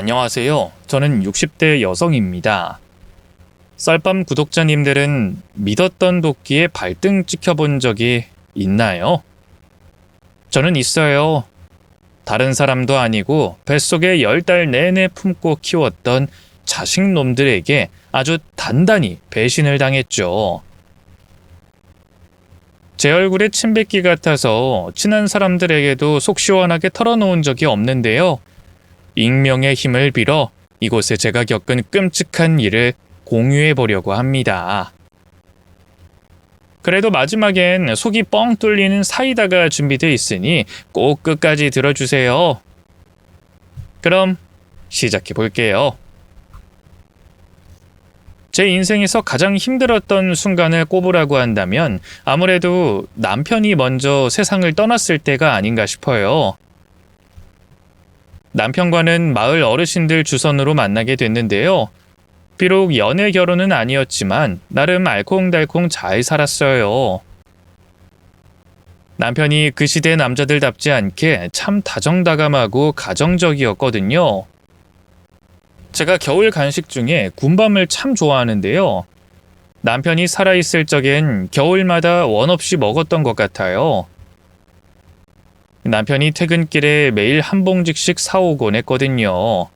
안녕하세요. 저는 60대 여성입니다. 썰밤 구독자님들은 믿었던 도끼에 발등 찍혀본 적이 있나요? 저는 있어요. 다른 사람도 아니고 뱃속에 10달 내내 품고 키웠던 자식놈들에게 아주 단단히 배신을 당했죠. 제 얼굴에 침 뱉기 같아서 친한 사람들에게도 속 시원하게 털어놓은 적이 없는데요. 익명의 힘을 빌어 이곳에 제가 겪은 끔찍한 일을 공유해 보려고 합니다. 그래도 마지막엔 속이 뻥 뚫리는 사이다가 준비되어 있으니 꼭 끝까지 들어주세요. 그럼 시작해 볼게요. 제 인생에서 가장 힘들었던 순간을 꼽으라고 한다면 아무래도 남편이 먼저 세상을 떠났을 때가 아닌가 싶어요. 남편과는 마을 어르신들 주선으로 만나게 됐는데요. 비록 연애 결혼은 아니었지만 나름 알콩달콩 잘 살았어요. 남편이 그 시대 남자들답지 않게 참 다정다감하고 가정적이었거든요. 제가 겨울 간식 중에 군밤을 참 좋아하는데요. 남편이 살아있을 적엔 겨울마다 원 없이 먹었던 것 같아요. 남편이 퇴근길에 매일 한 봉지씩 사오곤 했거든요.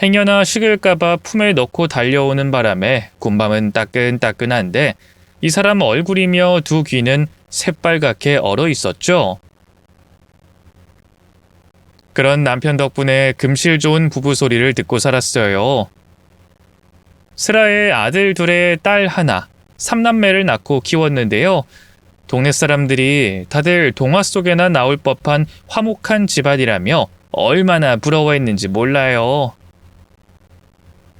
행여나 식을까봐 품에 넣고 달려오는 바람에 군밤은 따끈따끈한데 이 사람 얼굴이며 두 귀는 새빨갛게 얼어 있었죠. 그런 남편 덕분에 금실 좋은 부부 소리를 듣고 살았어요. 슬아의 아들 둘에 딸 하나, 3남매를 낳고 키웠는데요. 동네 사람들이 다들 동화 속에나 나올 법한 화목한 집안이라며 얼마나 부러워했는지 몰라요.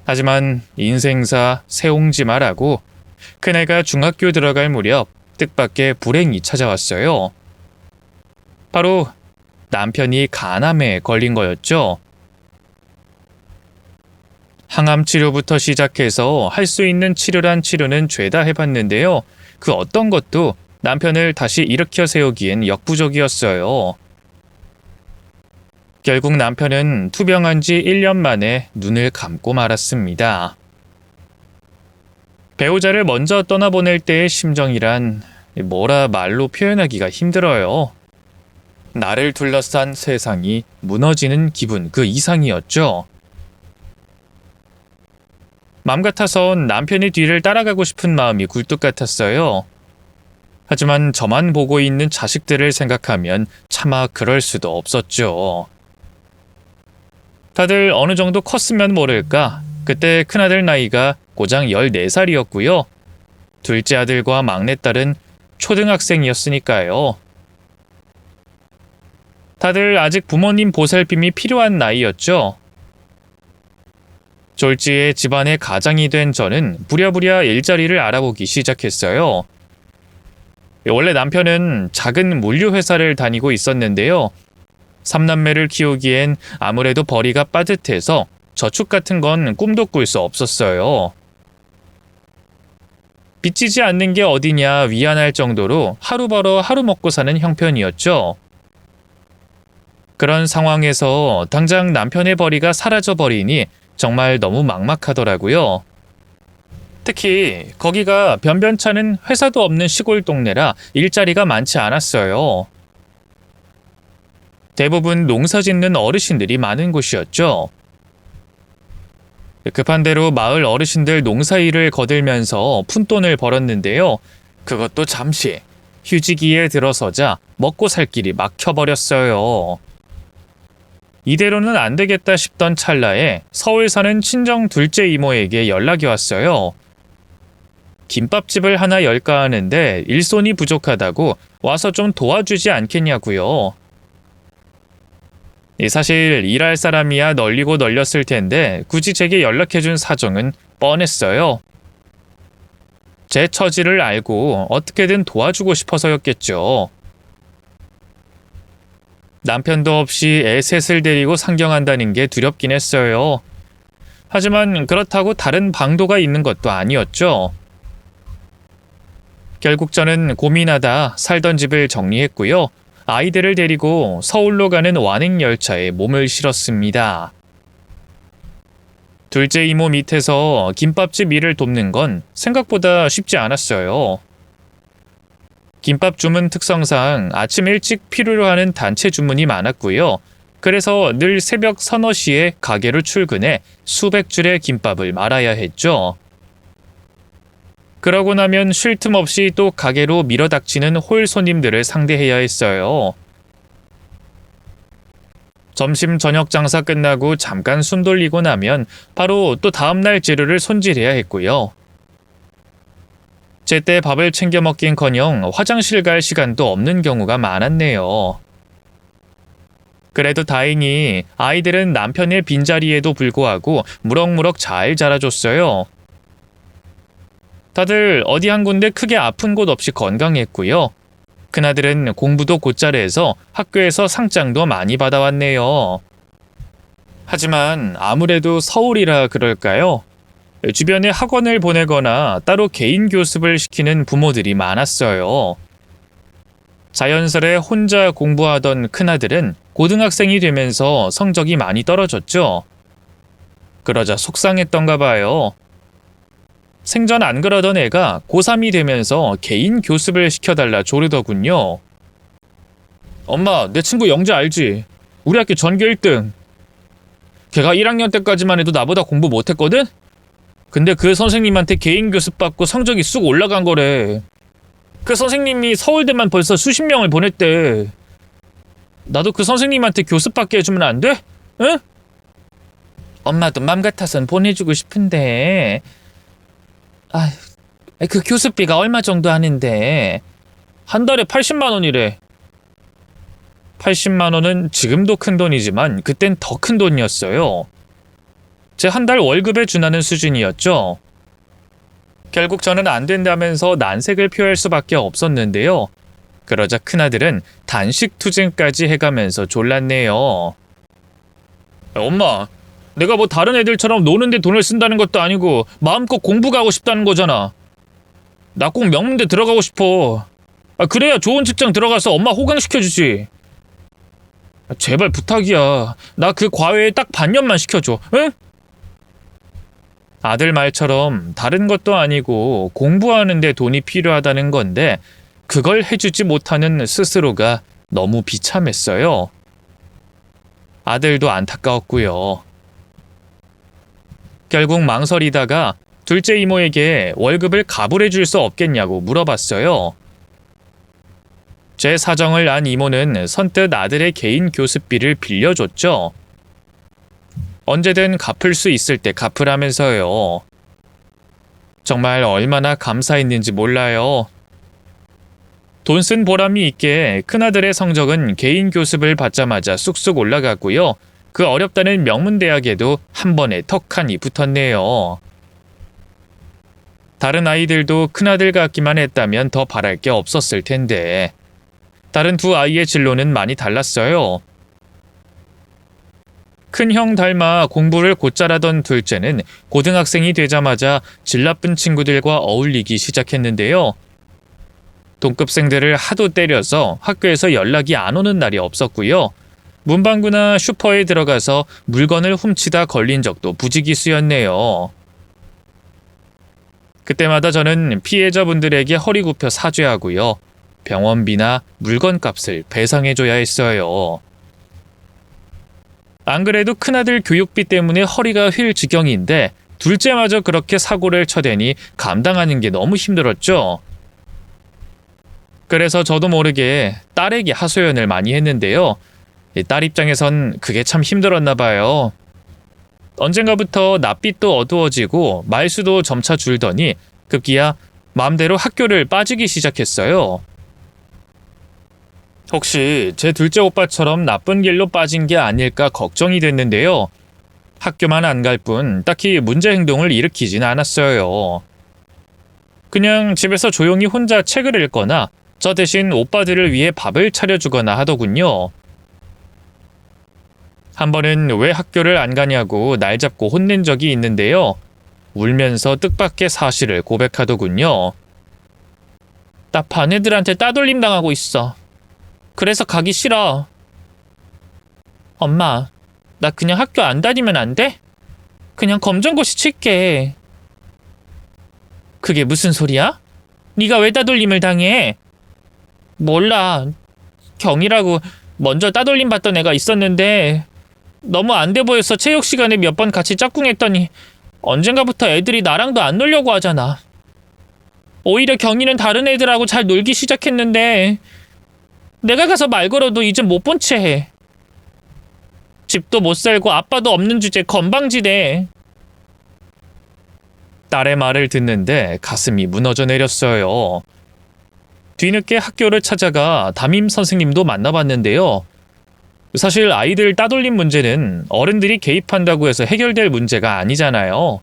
하지만 인생사 새옹지마라고 큰애가 중학교 들어갈 무렵 뜻밖의 불행이 찾아왔어요. 바로 남편이 간암에 걸린 거였죠. 항암 치료부터 시작해서 할 수 있는 치료란 치료는 죄다 해봤는데요. 그 어떤 것도 남편을 다시 일으켜 세우기엔 역부족이었어요. 결국 남편은 투병한 지 1년 만에 눈을 감고 말았습니다. 배우자를 먼저 떠나보낼 때의 심정이란 뭐라 말로 표현하기가 힘들어요. 나를 둘러싼 세상이 무너지는 기분 그 이상이었죠. 맘 같아선 남편의 뒤를 따라가고 싶은 마음이 굴뚝 같았어요. 하지만 저만 보고 있는 자식들을 생각하면 차마 그럴 수도 없었죠. 다들 어느 정도 컸으면 모를까 그때 큰아들 나이가 고작 14살이었고요. 둘째 아들과 막내딸은 초등학생이었으니까요. 다들 아직 부모님 보살핌이 필요한 나이였죠. 졸지에 집안의 가장이 된 저는 부랴부랴 일자리를 알아보기 시작했어요. 원래 남편은 작은 물류회사를 다니고 있었는데요. 3남매를 키우기엔 아무래도 벌이가 빠듯해서 저축 같은 건 꿈도 꿀 수 없었어요. 빚지지 않는 게 어디냐 위안할 정도로 하루 벌어 하루 먹고 사는 형편이었죠. 그런 상황에서 당장 남편의 벌이가 사라져버리니 정말 너무 막막하더라고요. 특히 거기가 변변찮은 회사도 없는 시골 동네라 일자리가 많지 않았어요. 대부분 농사 짓는 어르신들이 많은 곳이었죠. 급한 대로 마을 어르신들 농사일을 거들면서 푼돈을 벌었는데요. 그것도 잠시 휴지기에 들어서자 먹고 살 길이 막혀버렸어요. 이대로는 안 되겠다 싶던 찰나에 서울 사는 친정 둘째 이모에게 연락이 왔어요. 김밥집을 하나 열까 하는데 일손이 부족하다고 와서 좀 도와주지 않겠냐고요. 사실 일할 사람이야 널리고 널렸을 텐데 굳이 제게 연락해준 사정은 뻔했어요. 제 처지를 알고 어떻게든 도와주고 싶어서였겠죠. 남편도 없이 애 셋을 데리고 상경한다는 게 두렵긴 했어요. 하지만 그렇다고 다른 방도가 있는 것도 아니었죠. 결국 저는 고민하다 살던 집을 정리했고요. 아이들을 데리고 서울로 가는 완행열차에 몸을 실었습니다. 둘째 이모 밑에서 김밥집 일을 돕는 건 생각보다 쉽지 않았어요. 김밥 주문 특성상 아침 일찍 필요로 하는 단체 주문이 많았고요. 그래서 늘 새벽 서너 시에 가게로 출근해 수백 줄의 김밥을 말아야 했죠. 그러고 나면 쉴 틈 없이 또 가게로 밀어닥치는 홀 손님들을 상대해야 했어요. 점심 저녁 장사 끝나고 잠깐 숨 돌리고 나면 바로 또 다음날 재료를 손질해야 했고요. 제때 밥을 챙겨 먹긴커녕 화장실 갈 시간도 없는 경우가 많았네요. 그래도 다행히 아이들은 남편의 빈자리에도 불구하고 무럭무럭 잘 자라줬어요. 다들 어디 한 군데 크게 아픈 곳 없이 건강했고요. 큰아들은 공부도 곧잘 해서 학교에서 상장도 많이 받아왔네요. 하지만 아무래도 서울이라 그럴까요? 주변에 학원을 보내거나 따로 개인 교습을 시키는 부모들이 많았어요. 자연스레 혼자 공부하던 큰아들은 고등학생이 되면서 성적이 많이 떨어졌죠. 그러자 속상했던가 봐요. 생전 안 그러던 애가 고3이 되면서 개인 교습을 시켜달라 조르더군요. 엄마, 내 친구 영재 알지? 우리 학교 전교 1등. 걔가 1학년 때까지만 해도 나보다 공부 못했거든? 근데 그 선생님한테 개인 교습 받고 성적이 쑥 올라간 거래. 그 선생님이 서울대만 벌써 수십 명을 보냈대. 나도 그 선생님한테 교습 받게 해주면 안 돼? 응? 엄마도 맘 같아선 보내주고 싶은데 그 교습비가 얼마 정도 하는데? 한 달에 80만 원이래. 80만 원은 지금도 큰 돈이지만 그땐 더 큰 돈이었어요. 제 한 달 월급에 준하는 수준이었죠. 결국 저는 안 된다면서 난색을 표할 수밖에 없었는데요. 그러자 큰아들은 단식 투쟁까지 해가면서 졸랐네요. 엄마, 내가 뭐 다른 애들처럼 노는데 돈을 쓴다는 것도 아니고 마음껏 공부가 하고 싶다는 거잖아. 나 꼭 명문대 들어가고 싶어. 그래야 좋은 직장 들어가서 엄마 호강시켜주지. 제발 부탁이야. 나 그 과외에 딱 반년만 시켜줘. 응? 아들 말처럼 다른 것도 아니고 공부하는데 돈이 필요하다는 건데 그걸 해주지 못하는 스스로가 너무 비참했어요. 아들도 안타까웠고요. 결국 망설이다가 둘째 이모에게 월급을 가불해 줄 수 없겠냐고 물어봤어요. 제 사정을 안 이모는 선뜻 아들의 개인 교습비를 빌려줬죠. 언제든 갚을 수 있을 때 갚으라면서요. 정말 얼마나 감사했는지 몰라요. 돈 쓴 보람이 있게 큰아들의 성적은 개인 교습을 받자마자 쑥쑥 올라갔고요. 그 어렵다는 명문대학에도 한 번에 턱하니 붙었네요. 다른 아이들도 큰아들 같기만 했다면 더 바랄 게 없었을 텐데 다른 두 아이의 진로는 많이 달랐어요. 큰형 닮아 공부를 곧잘 하던 둘째는 고등학생이 되자마자 질 나쁜 친구들과 어울리기 시작했는데요. 동급생들을 하도 때려서 학교에서 연락이 안 오는 날이 없었고요. 문방구나 슈퍼에 들어가서 물건을 훔치다 걸린 적도 부지기수였네요. 그때마다 저는 피해자분들에게 허리 굽혀 사죄하고요. 병원비나 물건값을 배상해줘야 했어요. 안 그래도 큰아들 교육비 때문에 허리가 휠 지경인데 둘째마저 그렇게 사고를 쳐대니 감당하는 게 너무 힘들었죠. 그래서 저도 모르게 딸에게 하소연을 많이 했는데요. 딸 입장에선 그게 참 힘들었나 봐요. 언젠가부터 낯빛도 어두워지고 말수도 점차 줄더니 급기야 마음대로 학교를 빠지기 시작했어요. 혹시 제 둘째 오빠처럼 나쁜 길로 빠진 게 아닐까 걱정이 됐는데요. 학교만 안 갈 뿐 딱히 문제 행동을 일으키진 않았어요. 그냥 집에서 조용히 혼자 책을 읽거나 저 대신 오빠들을 위해 밥을 차려주거나 하더군요. 한 번은 왜 학교를 안 가냐고 날 잡고 혼낸 적이 있는데요. 울면서 뜻밖의 사실을 고백하더군요. 나 반 애들한테 따돌림 당하고 있어. 그래서 가기 싫어. 엄마, 나 그냥 학교 안 다니면 안 돼? 그냥 검정고시 칠게. 그게 무슨 소리야? 네가 왜 따돌림을 당해? 몰라. 경이라고 먼저 따돌림 받던 애가 있었는데 너무 안 돼 보여서 체육 시간에 몇 번 같이 짝꿍했더니 언젠가부터 애들이 나랑도 안 놀려고 하잖아. 오히려 경이는 다른 애들하고 잘 놀기 시작했는데 내가 가서 말 걸어도 이제 못 본 채 해. 집도 못 살고 아빠도 없는 주제 건방지대. 딸의 말을 듣는데 가슴이 무너져 내렸어요. 뒤늦게 학교를 찾아가 담임 선생님도 만나봤는데요. 사실 아이들 따돌림 문제는 어른들이 개입한다고 해서 해결될 문제가 아니잖아요.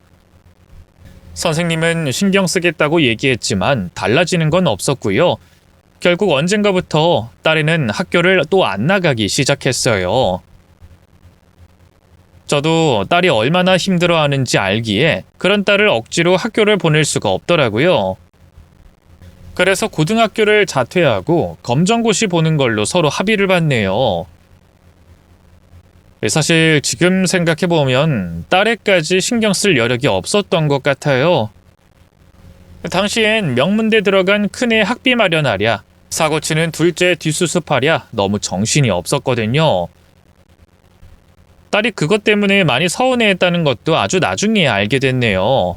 선생님은 신경 쓰겠다고 얘기했지만 달라지는 건 없었고요. 결국 언젠가부터 딸애는 학교를 또 안 나가기 시작했어요. 저도 딸이 얼마나 힘들어하는지 알기에 그런 딸을 억지로 학교를 보낼 수가 없더라고요. 그래서 고등학교를 자퇴하고 검정고시 보는 걸로 서로 합의를 봤네요. 사실 지금 생각해보면 딸애까지 신경 쓸 여력이 없었던 것 같아요. 당시엔 명문대 들어간 큰애 학비 마련하랴, 사고치는 둘째 뒷수습하랴 너무 정신이 없었거든요. 딸이 그것 때문에 많이 서운해했다는 것도 아주 나중에 알게 됐네요.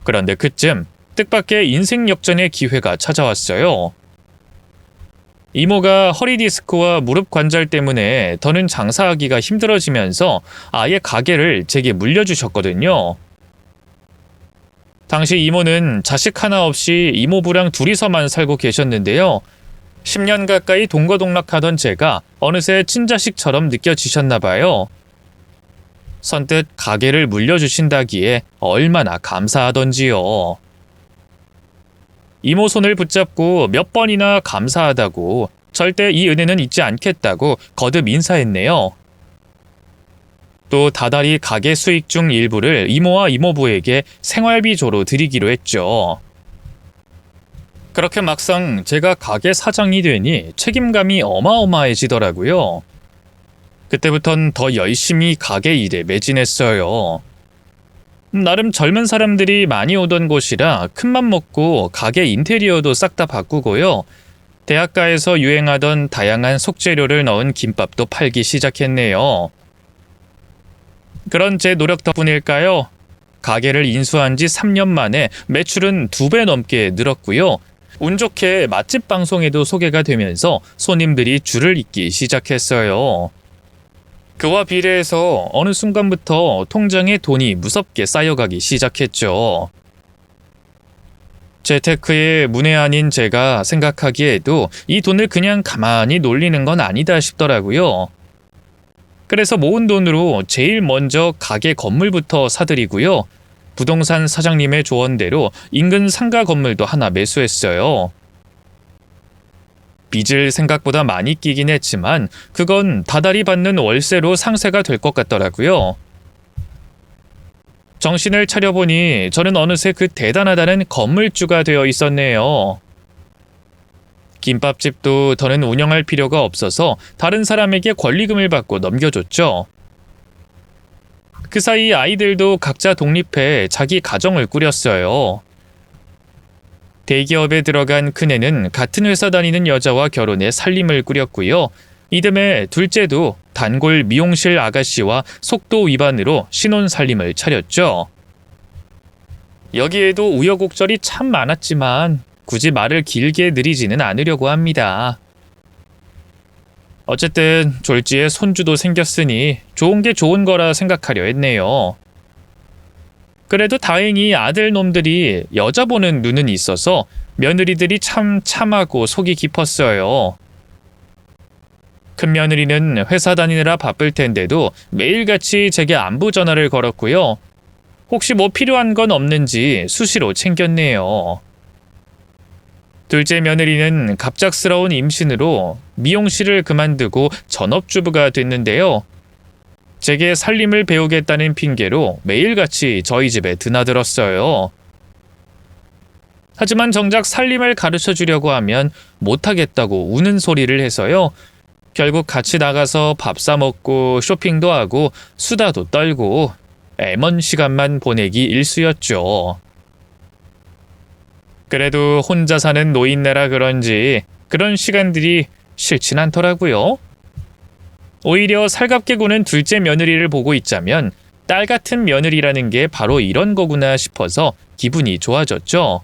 그런데 그쯤 뜻밖의 인생 역전의 기회가 찾아왔어요. 이모가 허리 디스크와 무릎 관절 때문에 더는 장사하기가 힘들어지면서 아예 가게를 제게 물려주셨거든요. 당시 이모는 자식 하나 없이 이모부랑 둘이서만 살고 계셨는데요. 10년 가까이 동거동락하던 제가 어느새 친자식처럼 느껴지셨나 봐요. 선뜻 가게를 물려주신다기에 얼마나 감사하던지요. 이모 손을 붙잡고 몇 번이나 감사하다고, 절대 이 은혜는 잊지 않겠다고 거듭 인사했네요. 또 다달이 가게 수익 중 일부를 이모와 이모부에게 생활비조로 드리기로 했죠. 그렇게 막상 제가 가게 사장이 되니 책임감이 어마어마해지더라고요. 그때부턴 더 열심히 가게 일에 매진했어요. 나름 젊은 사람들이 많이 오던 곳이라 큰맘 먹고 가게 인테리어도 싹 다 바꾸고요. 대학가에서 유행하던 다양한 속재료를 넣은 김밥도 팔기 시작했네요. 그런 제 노력 덕분일까요? 가게를 인수한 지 3년 만에 매출은 2배 넘게 늘었고요. 운 좋게 맛집 방송에도 소개가 되면서 손님들이 줄을 잇기 시작했어요. 그와 비례해서 어느 순간부터 통장에 돈이 무섭게 쌓여가기 시작했죠. 재테크의 문외한인 제가 생각하기에도 이 돈을 그냥 가만히 놀리는 건 아니다 싶더라고요. 그래서 모은 돈으로 제일 먼저 가게 건물부터 사들이고요. 부동산 사장님의 조언대로 인근 상가 건물도 하나 매수했어요. 빚을 생각보다 많이 끼긴 했지만 그건 다달이 받는 월세로 상쇄가 될 것 같더라고요. 정신을 차려보니 저는 어느새 그 대단하다는 건물주가 되어 있었네요. 김밥집도 더는 운영할 필요가 없어서 다른 사람에게 권리금을 받고 넘겨줬죠. 그 사이 아이들도 각자 독립해 자기 가정을 꾸렸어요. 대기업에 들어간 큰애는 같은 회사 다니는 여자와 결혼해 살림을 꾸렸고요. 이듬해 둘째도 단골 미용실 아가씨와 속도 위반으로 신혼 살림을 차렸죠. 여기에도 우여곡절이 참 많았지만 굳이 말을 길게 늘이지는 않으려고 합니다. 어쨌든 졸지에 손주도 생겼으니 좋은 게 좋은 거라 생각하려 했네요. 그래도 다행히 아들 놈들이 여자 보는 눈은 있어서 며느리들이 참 참하고 속이 깊었어요. 큰 며느리는 회사 다니느라 바쁠 텐데도 매일같이 제게 안부 전화를 걸었고요. 혹시 뭐 필요한 건 없는지 수시로 챙겼네요. 둘째 며느리는 갑작스러운 임신으로 미용실을 그만두고 전업주부가 됐는데요. 제게 살림을 배우겠다는 핑계로 매일같이 저희 집에 드나들었어요. 하지만 정작 살림을 가르쳐 주려고 하면 못하겠다고 우는 소리를 해서요. 결국 같이 나가서 밥 사 먹고 쇼핑도 하고 수다도 떨고 애먼 시간만 보내기 일쑤였죠. 그래도 혼자 사는 노인네라 그런지 그런 시간들이 싫진 않더라고요. 오히려 살갑게 구는 둘째 며느리를 보고 있자면 딸 같은 며느리라는 게 바로 이런 거구나 싶어서 기분이 좋아졌죠.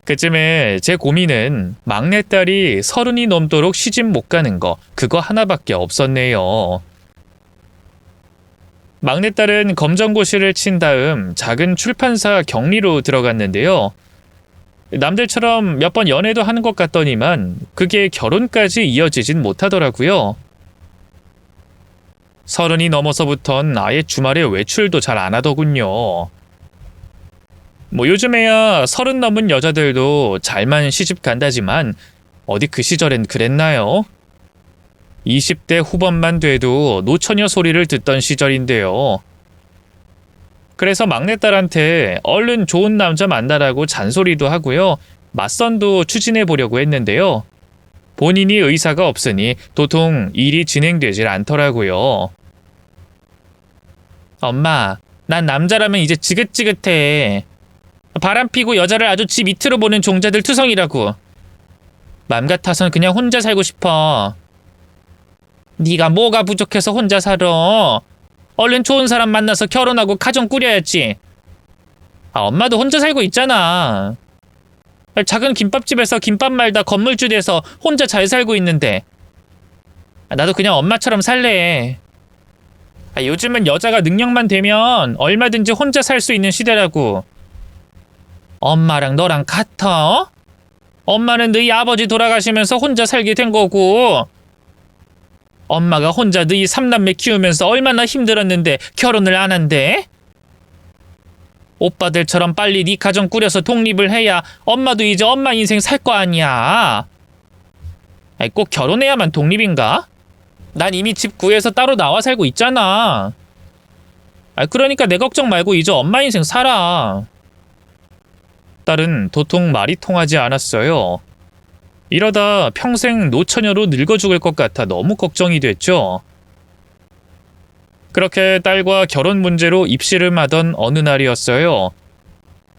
그쯤에 제 고민은 막내딸이 30이 넘도록 시집 못 가는 거 그거 하나밖에 없었네요. 막내딸은 검정고시를 친 다음 작은 출판사 격리로 들어갔는데요. 남들처럼 몇 번 연애도 하는 것 같더니만 그게 결혼까지 이어지진 못하더라고요. 30이 넘어서부턴 아예 주말에 외출도 잘 안 하더군요. 뭐 요즘에야 30 넘은 여자들도 잘만 시집 간다지만 어디 그 시절엔 그랬나요? 20대 후반만 돼도 노처녀 소리를 듣던 시절인데요. 그래서 막내딸한테 얼른 좋은 남자 만나라고 잔소리도 하고요. 맞선도 추진해 보려고 했는데요. 본인이 의사가 없으니 도통 일이 진행되질 않더라고요. 엄마, 난 남자라면 이제 지긋지긋해. 바람 피고 여자를 아주 지 밑으로 보는 종자들 투성이라고. 맘 같아선 그냥 혼자 살고 싶어. 네가 뭐가 부족해서 혼자 살아. 얼른 좋은 사람 만나서 결혼하고 가정 꾸려야지. 엄마도 혼자 살고 있잖아. 작은 김밥집에서 김밥 말다 건물주 돼서 혼자 잘 살고 있는데. 나도 그냥 엄마처럼 살래. 요즘은 여자가 능력만 되면 얼마든지 혼자 살 수 있는 시대라고. 엄마랑 너랑 같아? 엄마는 너희 아버지 돌아가시면서 혼자 살게 된 거고, 엄마가 혼자 너희 3남매 키우면서 얼마나 힘들었는데 결혼을 안 한대? 오빠들처럼 빨리 네 가정 꾸려서 독립을 해야 엄마도 이제 엄마 인생 살 거 아니야. 꼭 결혼해야만 독립인가? 난 이미 집 구해서 따로 나와 살고 있잖아. 그러니까 내 걱정 말고 이제 엄마 인생 살아. 딸은 도통 말이 통하지 않았어요. 이러다 평생 노처녀로 늙어 죽을 것 같아 너무 걱정이 됐죠. 그렇게 딸과 결혼 문제로 입씨름하던 어느 날이었어요.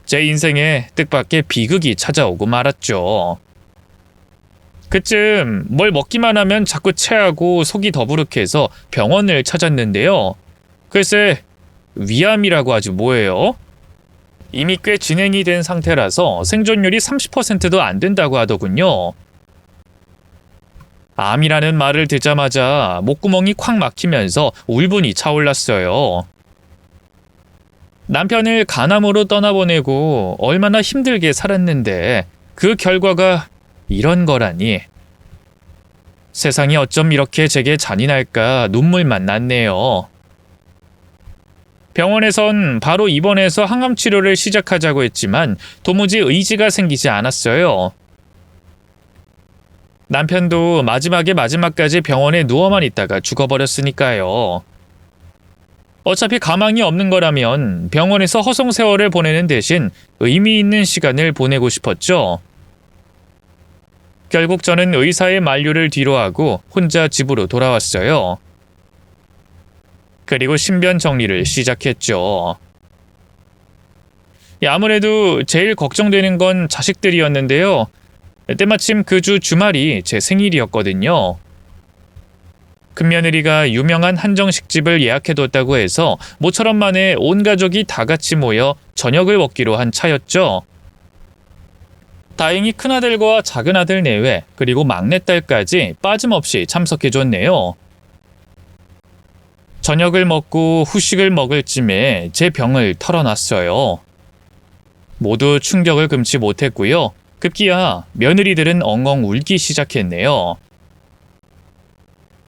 제 인생에 뜻밖의 비극이 찾아오고 말았죠. 그쯤 뭘 먹기만 하면 자꾸 체하고 속이 더부룩해서 병원을 찾았는데요. 글쎄, 위암이라고 하지 뭐예요? 이미 꽤 진행이 된 상태라서 생존율이 30%도 안 된다고 하더군요. 암이라는 말을 듣자마자 목구멍이 콱 막히면서 울분이 차올랐어요. 남편을 간암으로 떠나보내고 얼마나 힘들게 살았는데 그 결과가 이런 거라니. 세상이 어쩜 이렇게 제게 잔인할까 눈물만 났네요. 병원에선 바로 입원해서 항암 치료를 시작하자고 했지만 도무지 의지가 생기지 않았어요. 남편도 마지막까지 병원에 누워만 있다가 죽어버렸으니까요. 어차피 가망이 없는 거라면 병원에서 허송세월을 보내는 대신 의미 있는 시간을 보내고 싶었죠. 결국 저는 의사의 만류를 뒤로하고 혼자 집으로 돌아왔어요. 그리고 신변 정리를 시작했죠. 아무래도 제일 걱정되는 건 자식들이었는데요. 때마침 그 주 주말이 제 생일이었거든요. 큰며느리가 유명한 한정식집을 예약해뒀다고 해서 모처럼 만에 온 가족이 다 같이 모여 저녁을 먹기로 한 차였죠. 다행히 큰아들과 작은아들 내외 그리고 막내딸까지 빠짐없이 참석해줬네요. 저녁을 먹고 후식을 먹을 쯤에 제 병을 털어놨어요. 모두 충격을 금치 못했고요. 급기야 며느리들은 엉엉 울기 시작했네요.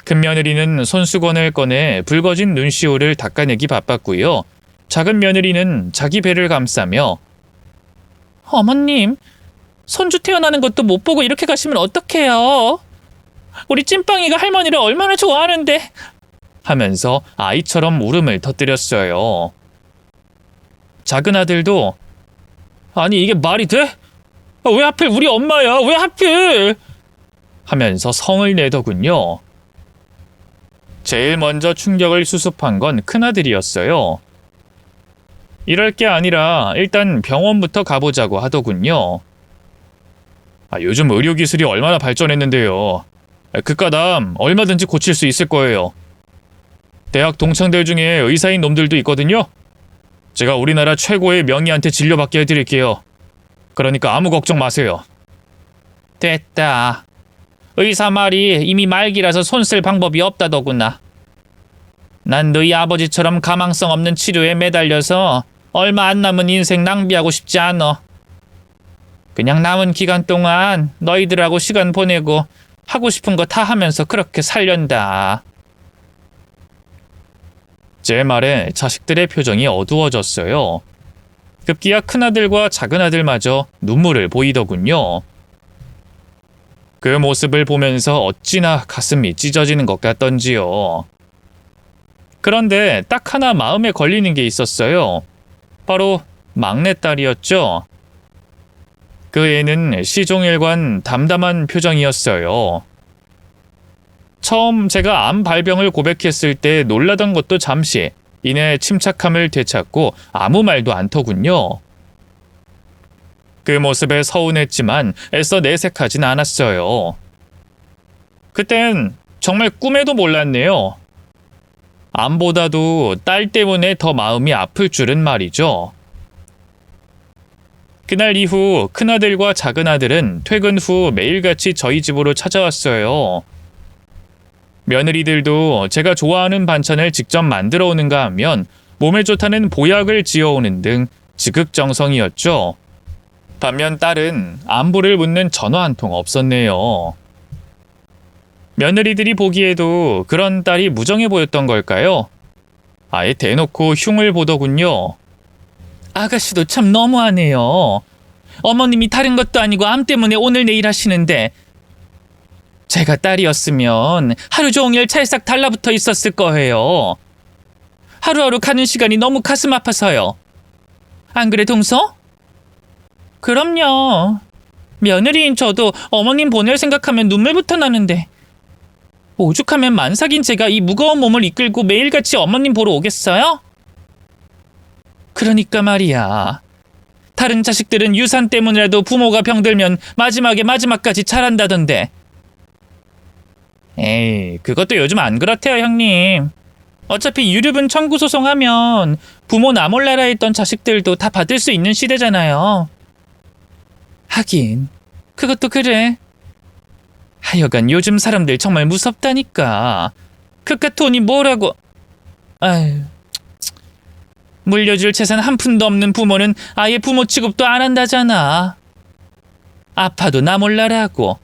큰며느리는 손수건을 꺼내 붉어진 눈시울을 닦아내기 바빴고요. 작은 며느리는 자기 배를 감싸며 어머님, 손주 태어나는 것도 못 보고 이렇게 가시면 어떡해요? 우리 찐빵이가 할머니를 얼마나 좋아하는데 하면서 아이처럼 울음을 터뜨렸어요. 작은 아들도 아니 이게 말이 돼? 왜 하필 우리 엄마야? 왜 하필? 하면서 성을 내더군요. 제일 먼저 충격을 수습한 건 큰아들이었어요. 이럴 게 아니라 일단 병원부터 가보자고 하더군요. 요즘 의료기술이 얼마나 발전했는데요. 그깟담 얼마든지 고칠 수 있을 거예요. 대학 동창들 중에 의사인 놈들도 있거든요. 제가 우리나라 최고의 명의한테 진료받게 해드릴게요. 그러니까 아무 걱정 마세요. 됐다. 의사 말이 이미 말기라서 손 쓸 방법이 없다더구나. 난 너희 아버지처럼 가망성 없는 치료에 매달려서 얼마 안 남은 인생 낭비하고 싶지 않어. 그냥 남은 기간 동안 너희들하고 시간 보내고 하고 싶은 거 다 하면서 그렇게 살련다. 제 말에 자식들의 표정이 어두워졌어요. 급기야 큰아들과 작은아들마저 눈물을 보이더군요. 그 모습을 보면서 어찌나 가슴이 찢어지는 것 같던지요. 그런데 딱 하나 마음에 걸리는 게 있었어요. 바로 막내딸이었죠. 그 애는 시종일관 담담한 표정이었어요. 처음 제가 암 발병을 고백했을 때 놀라던 것도 잠시 이내 침착함을 되찾고 아무 말도 않더군요. 그 모습에 서운했지만 애써 내색하진 않았어요. 그땐 정말 꿈에도 몰랐네요. 암보다도 딸 때문에 더 마음이 아플 줄은 말이죠. 그날 이후 큰아들과 작은아들은 퇴근 후 매일같이 저희 집으로 찾아왔어요. 며느리들도 제가 좋아하는 반찬을 직접 만들어 오는가 하면 몸에 좋다는 보약을 지어오는 등 지극정성이었죠. 반면 딸은 안부를 묻는 전화 한 통 없었네요. 며느리들이 보기에도 그런 딸이 무정해 보였던 걸까요? 아예 대놓고 흉을 보더군요. 아가씨도 참 너무하네요. 어머님이 다른 것도 아니고 암 때문에 오늘 내일 하시는데 제가 딸이었으면 하루 종일 찰싹 달라붙어 있었을 거예요. 하루하루 가는 시간이 너무 가슴 아파서요. 안 그래, 동서? 그럼요. 며느리인 저도 어머님 보낼 생각하면 눈물부터 나는데 오죽하면 만삭인 제가 이 무거운 몸을 이끌고 매일같이 어머님 보러 오겠어요? 그러니까 말이야. 다른 자식들은 유산 때문이라도 부모가 병들면 마지막까지 잘한다던데. 에이, 그것도 요즘 안 그렇대요, 형님. 어차피 유류분 청구 소송하면 부모 나 몰라라 했던 자식들도 다 받을 수 있는 시대잖아요. 하긴, 그것도 그래. 하여간 요즘 사람들 정말 무섭다니까. 그깟 돈이 뭐라고. 아유, 물려줄 재산 한 푼도 없는 부모는 아예 부모 취급도 안 한다잖아. 아파도 나 몰라라고.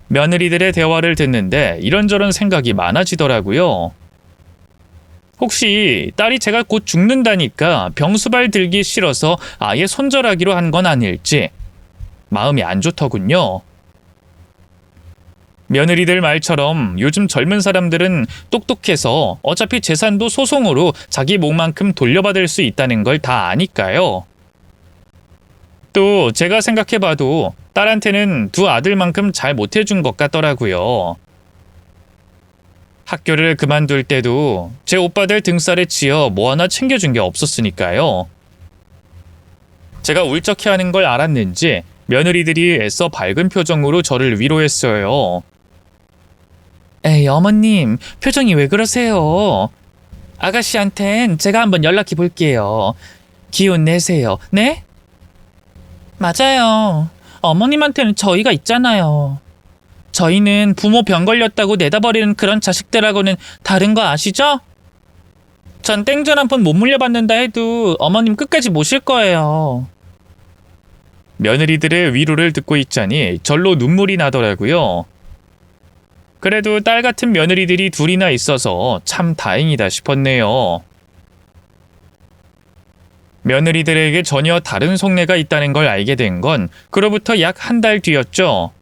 며느리들의 대화를 듣는데 이런저런 생각이 많아지더라고요. 혹시 딸이 제가 곧 죽는다니까 병수발 들기 싫어서 아예 손절하기로 한 건 아닐지 마음이 안 좋더군요. 며느리들 말처럼 요즘 젊은 사람들은 똑똑해서 어차피 재산도 소송으로 자기 몫만큼 돌려받을 수 있다는 걸 다 아니까요. 또 제가 생각해봐도 딸한테는 두 아들만큼 잘 못해준 것 같더라고요. 학교를 그만둘 때도 제 오빠들 등살에 치여 뭐 하나 챙겨준 게 없었으니까요. 제가 울적해하는 걸 알았는지 며느리들이 애써 밝은 표정으로 저를 위로했어요. 에이, 어머님, 표정이 왜 그러세요? 아가씨한텐 제가 한번 연락해 볼게요. 기운 내세요. 네? 맞아요. 어머님한테는 저희가 있잖아요. 저희는 부모 병 걸렸다고 내다버리는 그런 자식들하고는 다른 거 아시죠? 전 땡전 한 번 못 물려받는다 해도 어머님 끝까지 모실 거예요. 며느리들의 위로를 듣고 있자니 절로 눈물이 나더라고요. 그래도 딸 같은 며느리들이 둘이나 있어서 참 다행이다 싶었네요. 며느리들에게 전혀 다른 속내가 있다는 걸 알게 된 건 그로부터 약 한 달 뒤였죠.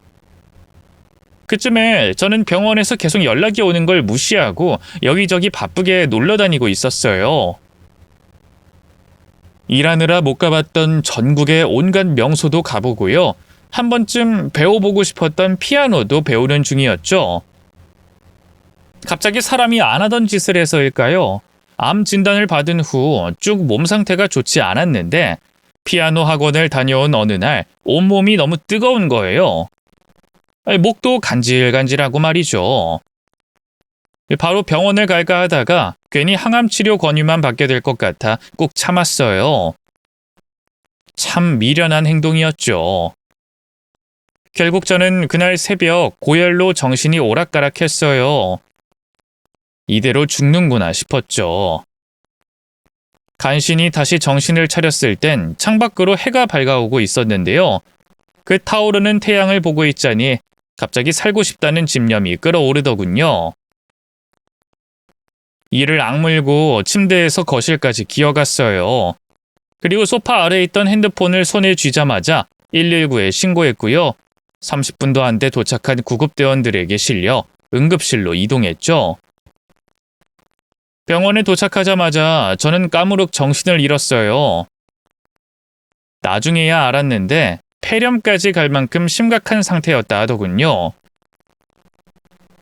그쯤에 저는 병원에서 계속 연락이 오는 걸 무시하고 여기저기 바쁘게 놀러 다니고 있었어요. 일하느라 못 가봤던 전국의 온갖 명소도 가보고요. 한 번쯤 배워보고 싶었던 피아노도 배우는 중이었죠. 갑자기 사람이 안 하던 짓을 해서일까요? 암 진단을 받은 후 쭉 몸 상태가 좋지 않았는데 피아노 학원을 다녀온 어느 날 온몸이 너무 뜨거운 거예요. 목도 간질간질하고 말이죠. 바로 병원을 갈까 하다가 괜히 항암 치료 권유만 받게 될 것 같아 꼭 참았어요. 참 미련한 행동이었죠. 결국 저는 그날 새벽 고열로 정신이 오락가락했어요. 이대로 죽는구나 싶었죠. 간신히 다시 정신을 차렸을 땐 창밖으로 해가 밝아오고 있었는데요. 그 타오르는 태양을 보고 있자니 갑자기 살고 싶다는 집념이 끌어오르더군요. 이를 악물고 침대에서 거실까지 기어갔어요. 그리고 소파 아래에 있던 핸드폰을 손에 쥐자마자 119에 신고했고요. 30분도 안 돼 도착한 구급대원들에게 실려 응급실로 이동했죠. 병원에 도착하자마자 저는 까무룩 정신을 잃었어요. 나중에야 알았는데 폐렴까지 갈 만큼 심각한 상태였다 하더군요.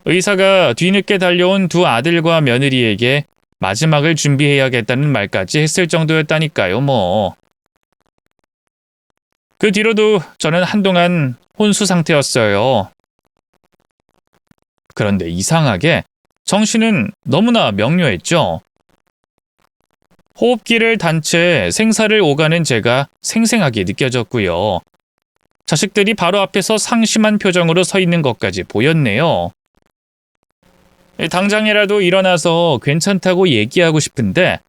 의사가 뒤늦게 달려온 두 아들과 며느리에게 마지막을 준비해야겠다는 말까지 했을 정도였다니까요, 뭐. 그 뒤로도 저는 한동안 혼수 상태였어요. 그런데 이상하게 정신은 너무나 명료했죠. 호흡기를 단 채 생사를 오가는 제가 생생하게 느껴졌고요. 자식들이 바로 앞에서 상심한 표정으로 서 있는 것까지 보였네요. 당장이라도 일어나서 괜찮다고 얘기하고 싶은데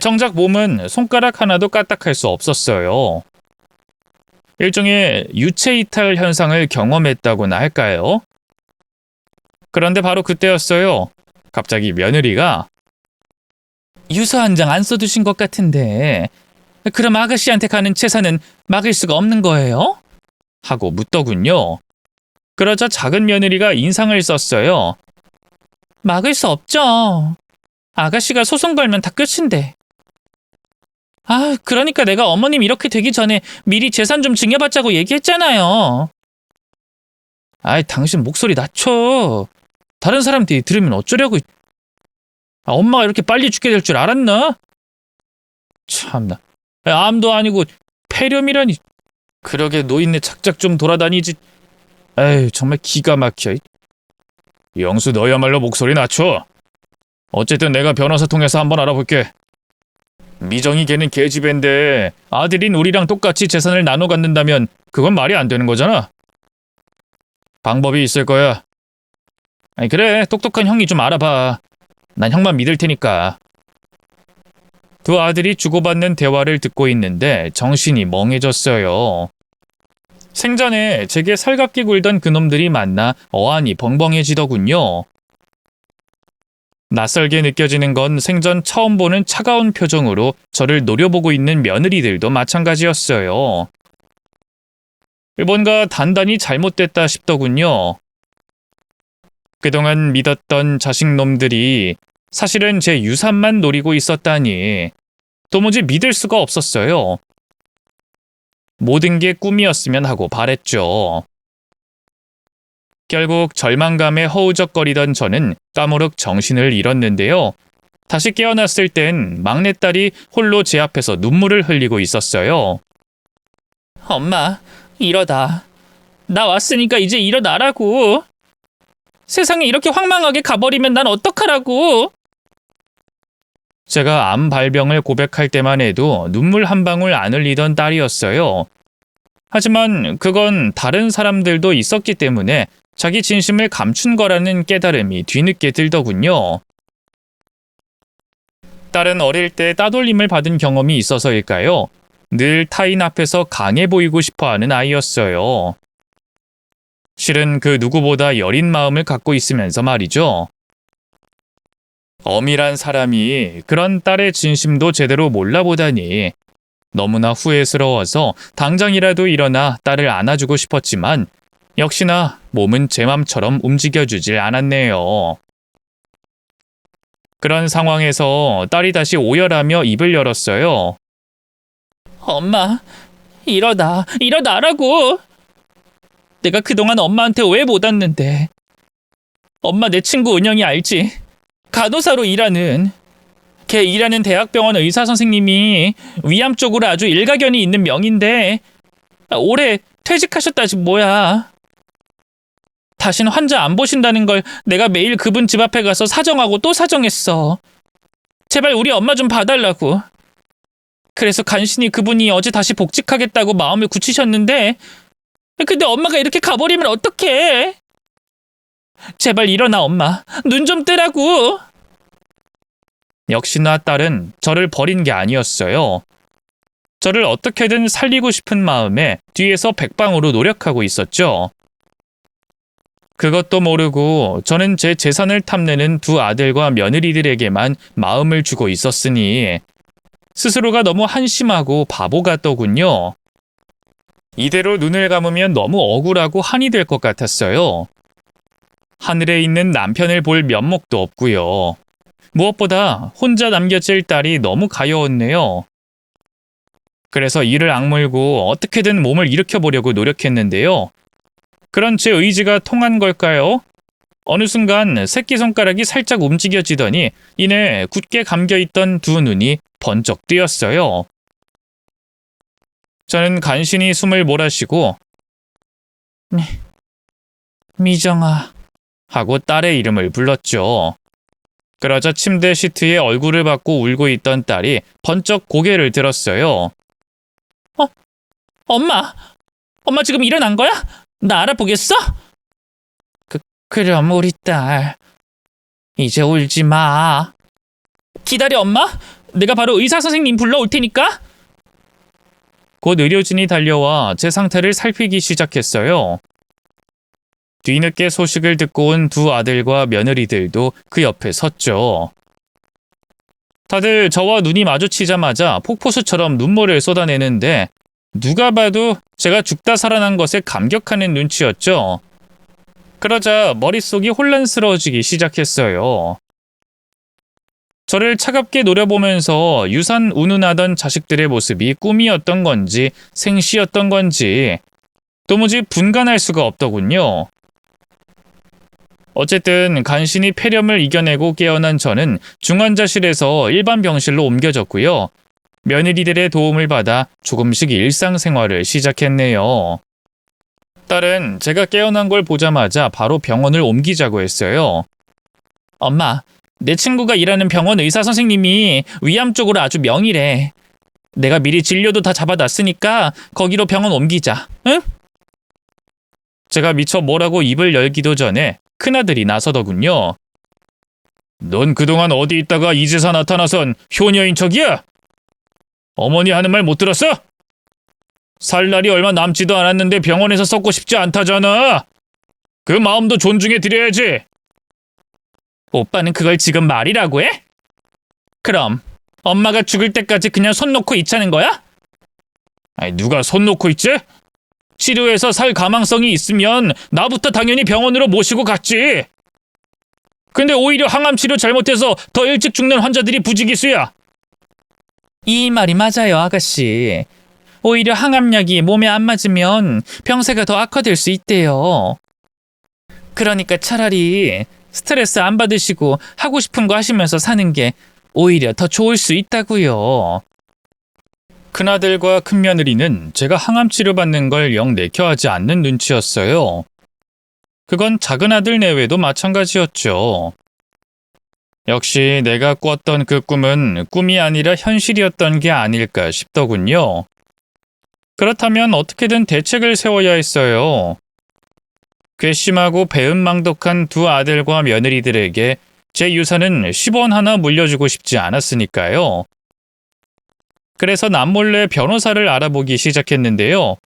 정작 몸은 손가락 하나도 까딱할 수 없었어요. 일종의 유체이탈 현상을 경험했다고나 할까요? 그런데 바로 그때였어요. 갑자기 며느리가 유서 한 장 안 써두신 것 같은데 그럼 아가씨한테 가는 재산은 막을 수가 없는 거예요? 하고 묻더군요. 그러자 작은 며느리가 인상을 썼어요. 막을 수 없죠. 아가씨가 소송 걸면 다 끝인데. 아, 그러니까 내가 어머님 이렇게 되기 전에 미리 재산 좀 증여받자고 얘기했잖아요. 아이, 당신 목소리 낮춰. 다른 사람들이 들으면 어쩌려고. 엄마가 이렇게 빨리 죽게 될 줄 알았나? 참나. 암도 아니고 폐렴이라니. 그러게 노인네 작작 좀 돌아다니지. 에이, 정말 기가 막혀. 영수, 너야말로 목소리 낮춰. 어쨌든 내가 변호사 통해서 한번 알아볼게. 미정이 걔는 계집애인데 아들인 우리랑 똑같이 재산을 나눠 갖는다면 그건 말이 안 되는 거잖아. 방법이 있을 거야. 아니, 그래, 똑똑한 형이 좀 알아봐. 난 형만 믿을 테니까. 두 아들이 주고받는 대화를 듣고 있는데 정신이 멍해졌어요. 생전에 제게 살갑게 굴던 그놈들이 만나 어안이 벙벙해지더군요. 낯설게 느껴지는 건 생전 처음 보는 차가운 표정으로 저를 노려보고 있는 며느리들도 마찬가지였어요. 뭔가 단단히 잘못됐다 싶더군요. 그동안 믿었던 자식놈들이 사실은 제 유산만 노리고 있었다니 도무지 믿을 수가 없었어요. 모든 게 꿈이었으면 하고 바랬죠. 결국 절망감에 허우적거리던 저는 까무룩 정신을 잃었는데요. 다시 깨어났을 땐 막내딸이 홀로 제 앞에서 눈물을 흘리고 있었어요. 엄마, 일어나. 나 왔으니까 이제 일어나라고. 세상이 이렇게 황망하게 가버리면 난 어떡하라고. 제가 암 발병을 고백할 때만 해도 눈물 한 방울 안 흘리던 딸이었어요. 하지만 그건 다른 사람들도 있었기 때문에 자기 진심을 감춘 거라는 깨달음이 뒤늦게 들더군요. 딸은 어릴 때 따돌림을 받은 경험이 있어서일까요? 늘 타인 앞에서 강해 보이고 싶어하는 아이였어요. 실은 그 누구보다 여린 마음을 갖고 있으면서 말이죠. 엄이란 사람이 그런 딸의 진심도 제대로 몰라보다니 너무나 후회스러워서 당장이라도 일어나 딸을 안아주고 싶었지만 역시나 몸은 제 맘처럼 움직여주질 않았네요. 그런 상황에서 딸이 다시 오열하며 입을 열었어요. 엄마, 일어나라고. 내가 그동안 엄마한테 왜 못 왔는데. 엄마 내 친구 은영이 알지? 간호사로 일하는. 걔 일하는 대학병원 의사 선생님이 위암 쪽으로 아주 일가견이 있는 명인데 올해 퇴직하셨다지 뭐야. 다신 환자 안 보신다는 걸 내가 매일 그분 집 앞에 가서 사정하고 또 사정했어. 제발 우리 엄마 좀 봐달라고. 그래서 간신히 그분이 어제 다시 복직하겠다고 마음을 굳히셨는데 근데 엄마가 이렇게 가버리면 어떡해. 제발 일어나 엄마. 눈 좀 뜨라고. 역시나 딸은 저를 버린 게 아니었어요. 저를 어떻게든 살리고 싶은 마음에 뒤에서 백방으로 노력하고 있었죠. 그것도 모르고 저는 제 재산을 탐내는 두 아들과 며느리들에게만 마음을 주고 있었으니 스스로가 너무 한심하고 바보 같더군요. 이대로 눈을 감으면 너무 억울하고 한이 될 것 같았어요. 하늘에 있는 남편을 볼 면목도 없고요. 무엇보다 혼자 남겨질 딸이 너무 가여웠네요. 그래서 이를 악물고 어떻게든 몸을 일으켜보려고 노력했는데요. 그런 제 의지가 통한 걸까요? 어느 순간 새끼손가락이 살짝 움직여지더니 이내 굳게 감겨있던 두 눈이 번쩍 뜨였어요. 저는 간신히 숨을 몰아쉬고 미정아 하고 딸의 이름을 불렀죠. 그러자 침대 시트에 얼굴을 받고 울고 있던 딸이 번쩍 고개를 들었어요. 엄마! 엄마 지금 일어난 거야? 나 알아보겠어? 그럼 우리 딸 이제 울지 마. 기다려 엄마. 내가 바로 의사 선생님 불러올 테니까. 곧 의료진이 달려와 제 상태를 살피기 시작했어요. 뒤늦게 소식을 듣고 온 두 아들과 며느리들도 그 옆에 섰죠. 다들 저와 눈이 마주치자마자 폭포수처럼 눈물을 쏟아내는데 누가 봐도 제가 죽다 살아난 것에 감격하는 눈치였죠. 그러자 머릿속이 혼란스러워지기 시작했어요. 저를 차갑게 노려보면서 유산 운운하던 자식들의 모습이 꿈이었던 건지 생시였던 건지 도무지 분간할 수가 없더군요. 어쨌든 간신히 폐렴을 이겨내고 깨어난 저는 중환자실에서 일반 병실로 옮겨졌고요. 며느리들의 도움을 받아 조금씩 일상생활을 시작했네요. 딸은 제가 깨어난 걸 보자마자 바로 병원을 옮기자고 했어요. 엄마, 내 친구가 일하는 병원 의사 선생님이 위암 쪽으로 아주 명이래. 내가 미리 진료도 다 잡아놨으니까 거기로 병원 옮기자, 응? 제가 미처 뭐라고 입을 열기도 전에 큰아들이 나서더군요. 넌 그동안 어디 있다가 이제서 나타나선 효녀인 척이야? 어머니 하는 말 못 들었어? 살 날이 얼마 남지도 않았는데 병원에서 썩고 싶지 않다잖아. 그 마음도 존중해 드려야지. 오빠는 그걸 지금 말이라고 해? 그럼 엄마가 죽을 때까지 그냥 손 놓고 있자는 거야? 아니, 누가 손 놓고 있지? 치료해서 살 가망성이 있으면 나부터 당연히 병원으로 모시고 갔지. 근데 오히려 항암 치료 잘못해서 더 일찍 죽는 환자들이 부지기수야. 이 말이 맞아요, 아가씨. 오히려 항암약이 몸에 안 맞으면 병세가 더 악화될 수 있대요. 그러니까 차라리 스트레스 안 받으시고 하고 싶은 거 하시면서 사는 게 오히려 더 좋을 수 있다고요. 큰아들과 큰며느리는 제가 항암 치료받는 걸 영 내켜하지 않는 눈치였어요. 그건 작은아들 내외도 마찬가지였죠. 역시 내가 꿨던 그 꿈은 꿈이 아니라 현실이었던 게 아닐까 싶더군요. 그렇다면 어떻게든 대책을 세워야 했어요. 괘씸하고 배은망덕한 두 아들과 며느리들에게 제 유산은 10원 하나 물려주고 싶지 않았으니까요. 그래서 남몰래 변호사를 알아보기 시작했는데요.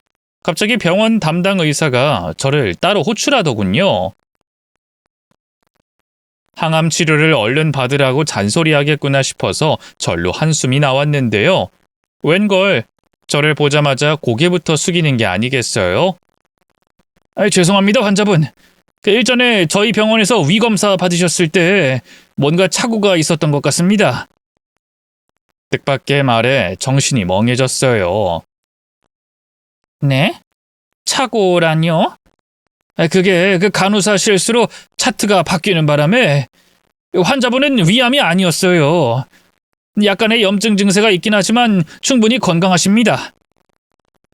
갑자기 병원 담당 의사가 저를 따로 호출하더군요. 항암 치료를 얼른 받으라고 잔소리하겠구나 싶어서 절로 한숨이 나왔는데요. 웬걸 저를 보자마자 고개부터 숙이는 게 아니겠어요? 죄송합니다, 환자분. 일전에 저희 병원에서 위검사 받으셨을 때 뭔가 착오가 있었던 것 같습니다. 뜻밖의 말에 정신이 멍해졌어요. 네? 착오라뇨? 그게 그 간호사 실수로 차트가 바뀌는 바람에 환자분은 위암이 아니었어요. 약간의 염증 증세가 있긴 하지만 충분히 건강하십니다.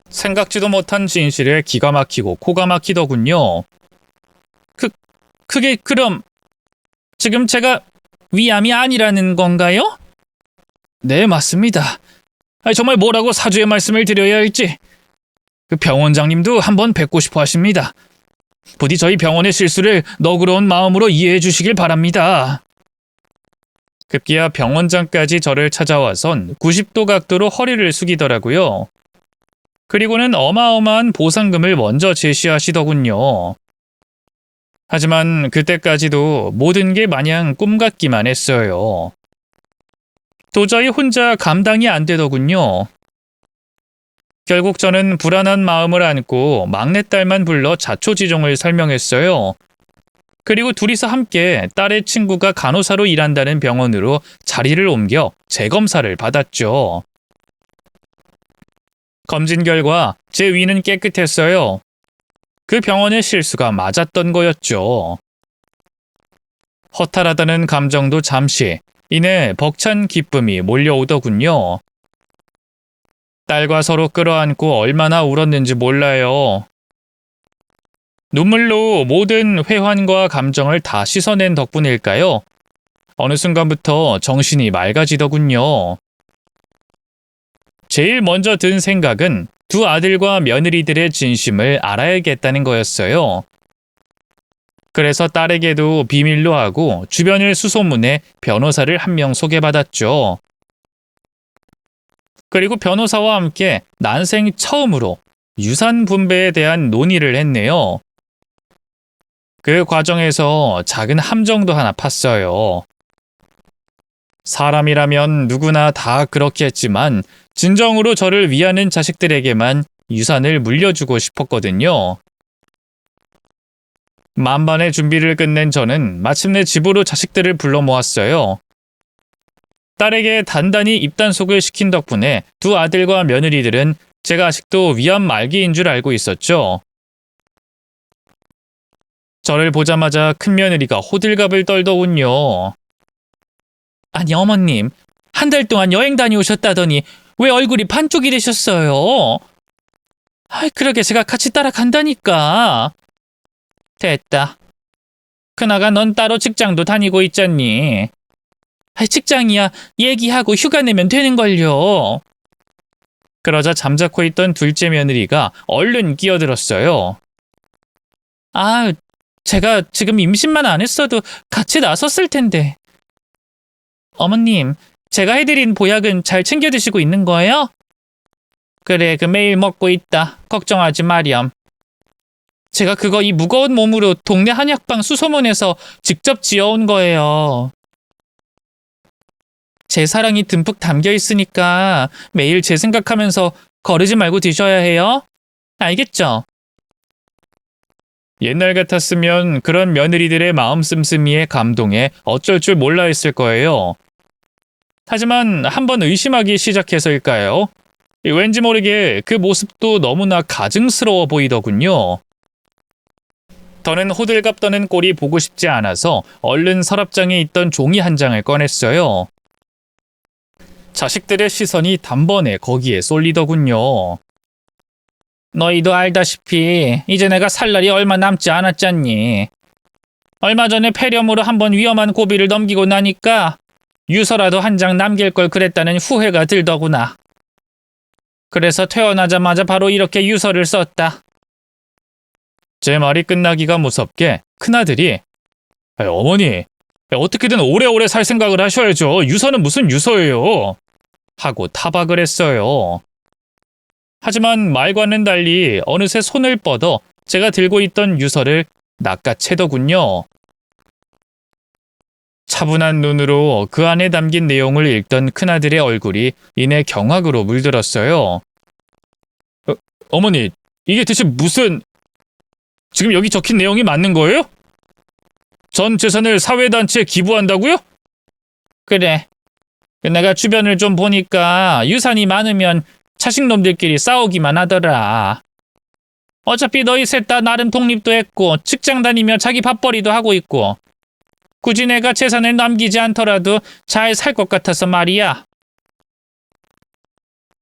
생각지도 못한 진실에 기가 막히고 코가 막히더군요. 그게 그럼 지금 제가 위암이 아니라는 건가요? 네, 맞습니다. 정말 뭐라고 사죄의 말씀을 드려야 할지. 그 병원장님도 한번 뵙고 싶어 하십니다. 부디 저희 병원의 실수를 너그러운 마음으로 이해해 주시길 바랍니다. 급기야 병원장까지 저를 찾아와선 90도 각도로 허리를 숙이더라고요. 그리고는 어마어마한 보상금을 먼저 제시하시더군요. 하지만 그때까지도 모든 게 마냥 꿈 같기만 했어요. 도저히 혼자 감당이 안 되더군요. 결국 저는 불안한 마음을 안고 막내딸만 불러 자초지종을 설명했어요. 그리고 둘이서 함께 딸의 친구가 간호사로 일한다는 병원으로 자리를 옮겨 재검사를 받았죠. 검진 결과 제 위는 깨끗했어요. 그 병원의 실수가 맞았던 거였죠. 허탈하다는 감정도 잠시, 이내 벅찬 기쁨이 몰려오더군요. 딸과 서로 끌어안고 얼마나 울었는지 몰라요. 눈물로 모든 회환과 감정을 다 씻어낸 덕분일까요? 어느 순간부터 정신이 맑아지더군요. 제일 먼저 든 생각은 두 아들과 며느리들의 진심을 알아야겠다는 거였어요. 그래서 딸에게도 비밀로 하고 주변을 수소문해 변호사를 한 명 소개받았죠. 그리고 변호사와 함께 난생 처음으로 유산 분배에 대한 논의를 했네요. 그 과정에서 작은 함정도 하나 팠어요. 사람이라면 누구나 다 그렇겠지만 진정으로 저를 위하는 자식들에게만 유산을 물려주고 싶었거든요. 만반의 준비를 끝낸 저는 마침내 집으로 자식들을 불러 모았어요. 딸에게 단단히 입단속을 시킨 덕분에 두 아들과 며느리들은 제가 아직도 위암 말기인 줄 알고 있었죠. 저를 보자마자 큰며느리가 호들갑을 떨더군요. 아니 어머님, 한 달 동안 여행 다녀오셨다더니 왜 얼굴이 반쪽이 되셨어요? 그러게 제가 같이 따라간다니까. 됐다. 그나가 넌 따로 직장도 다니고 있잖니. 직장이야 얘기하고 휴가 내면 되는걸요. 그러자 잠자코 있던 둘째 며느리가 얼른 끼어들었어요. 제가 지금 임신만 안 했어도 같이 나섰을 텐데. 어머님, 제가 해드린 보약은 잘 챙겨 드시고 있는 거예요? 그래, 매일 먹고 있다. 걱정하지 마렴. 제가 그거 이 무거운 몸으로 동네 한약방 수소문에서 직접 지어온 거예요. 제 사랑이 듬뿍 담겨 있으니까 매일 제 생각하면서 거르지 말고 드셔야 해요. 알겠죠? 옛날 같았으면 그런 며느리들의 마음 씀씀이에 감동에 어쩔 줄 몰라 했을 거예요. 하지만 한번 의심하기 시작해서일까요? 왠지 모르게 그 모습도 너무나 가증스러워 보이더군요. 더는 호들갑 떠는 꼴이 보고 싶지 않아서 얼른 서랍장에 있던 종이 한 장을 꺼냈어요. 자식들의 시선이 단번에 거기에 쏠리더군요. 너희도 알다시피 이제 내가 살 날이 얼마 남지 않았잖니. 얼마 전에 폐렴으로 한번 위험한 고비를 넘기고 나니까 유서라도 한 장 남길 걸 그랬다는 후회가 들더구나. 그래서 퇴원하자마자 바로 이렇게 유서를 썼다. 제 말이 끝나기가 무섭게 큰아들이 어머니, 어떻게든 오래오래 살 생각을 하셔야죠. 유서는 무슨 유서예요. 하고 타박을 했어요. 하지만 말과는 달리 어느새 손을 뻗어 제가 들고 있던 유서를 낚아채더군요. 차분한 눈으로 그 안에 담긴 내용을 읽던 큰아들의 얼굴이 이내 경악으로 물들었어요. 어머니, 이게 대체 무슨... 지금 여기 적힌 내용이 맞는 거예요? 전 재산을 사회단체에 기부한다고요? 그래. 내가 주변을 좀 보니까 유산이 많으면 자식놈들끼리 싸우기만 하더라. 어차피 너희 셋 다 나름 독립도 했고 직장 다니며 자기 밥벌이도 하고 있고 굳이 내가 재산을 남기지 않더라도 잘 살 것 같아서 말이야.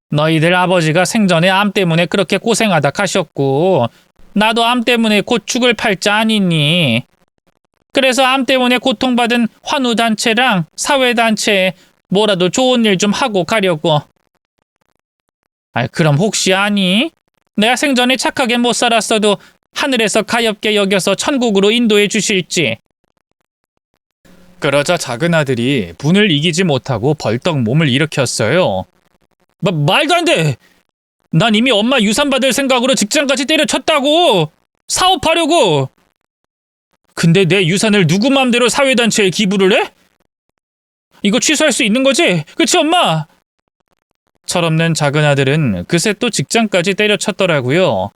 너희들 아버지가 생전에 암 때문에 그렇게 고생하다 가셨고 나도 암 때문에 곧 죽을 팔자 아니니. 그래서 암 때문에 고통받은 환우단체랑 사회단체에 뭐라도 좋은 일 좀 하고 가려고. 그럼 혹시 아니? 내가 생전에 착하게 못 살았어도 하늘에서 가엾게 여겨서 천국으로 인도해 주실지. 그러자 작은 아들이 분을 이기지 못하고 벌떡 몸을 일으켰어요. 말도 안 돼! 난 이미 엄마 유산 받을 생각으로 직장까지 때려쳤다고! 사업하려고! 근데 내 유산을 누구 맘대로 사회단체에 기부를 해? 이거 취소할 수 있는 거지? 그치 엄마? 철없는 작은 아들은 그새 또 직장까지 때려쳤더라고요.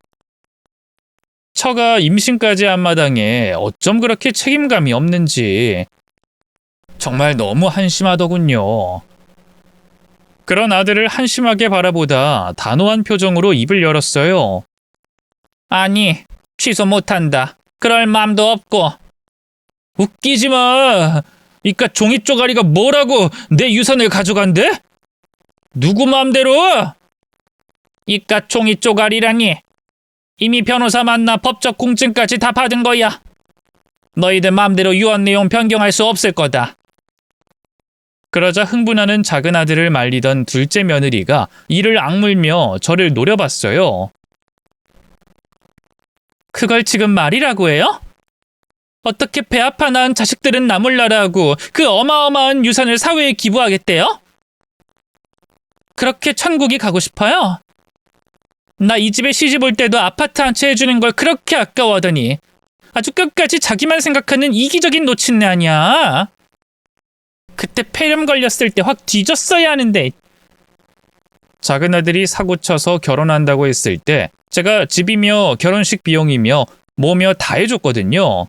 처가 임신까지 한 마당에 어쩜 그렇게 책임감이 없는지 정말 너무 한심하더군요. 그런 아들을 한심하게 바라보다 단호한 표정으로 입을 열었어요. 아니, 취소 못한다. 그럴 마음도 없고. 웃기지 마. 이깟 종이 쪼가리가 뭐라고 내 유산을 가져간대? 누구 마음대로? 이깟 종이 쪼가리라니. 이미 변호사 만나 법적 공증까지 다 받은 거야. 너희들 마음대로 유언 내용 변경할 수 없을 거다. 그러자 흥분하는 작은 아들을 말리던 둘째 며느리가 이를 악물며 저를 노려봤어요. 그걸 지금 말이라고 해요? 어떻게 배 아파 낳은 자식들은 나 몰라라고 그 어마어마한 유산을 사회에 기부하겠대요? 그렇게 천국이 가고 싶어요? 나 이 집에 시집 올 때도 아파트 한 채 해주는 걸 그렇게 아까워하더니 아주 끝까지 자기만 생각하는 이기적인 노친네 아니야. 그때 폐렴 걸렸을 때 확 뒤졌어야 하는데. 작은 아들이 사고쳐서 결혼한다고 했을 때 제가 집이며 결혼식 비용이며 뭐며 다 해줬거든요.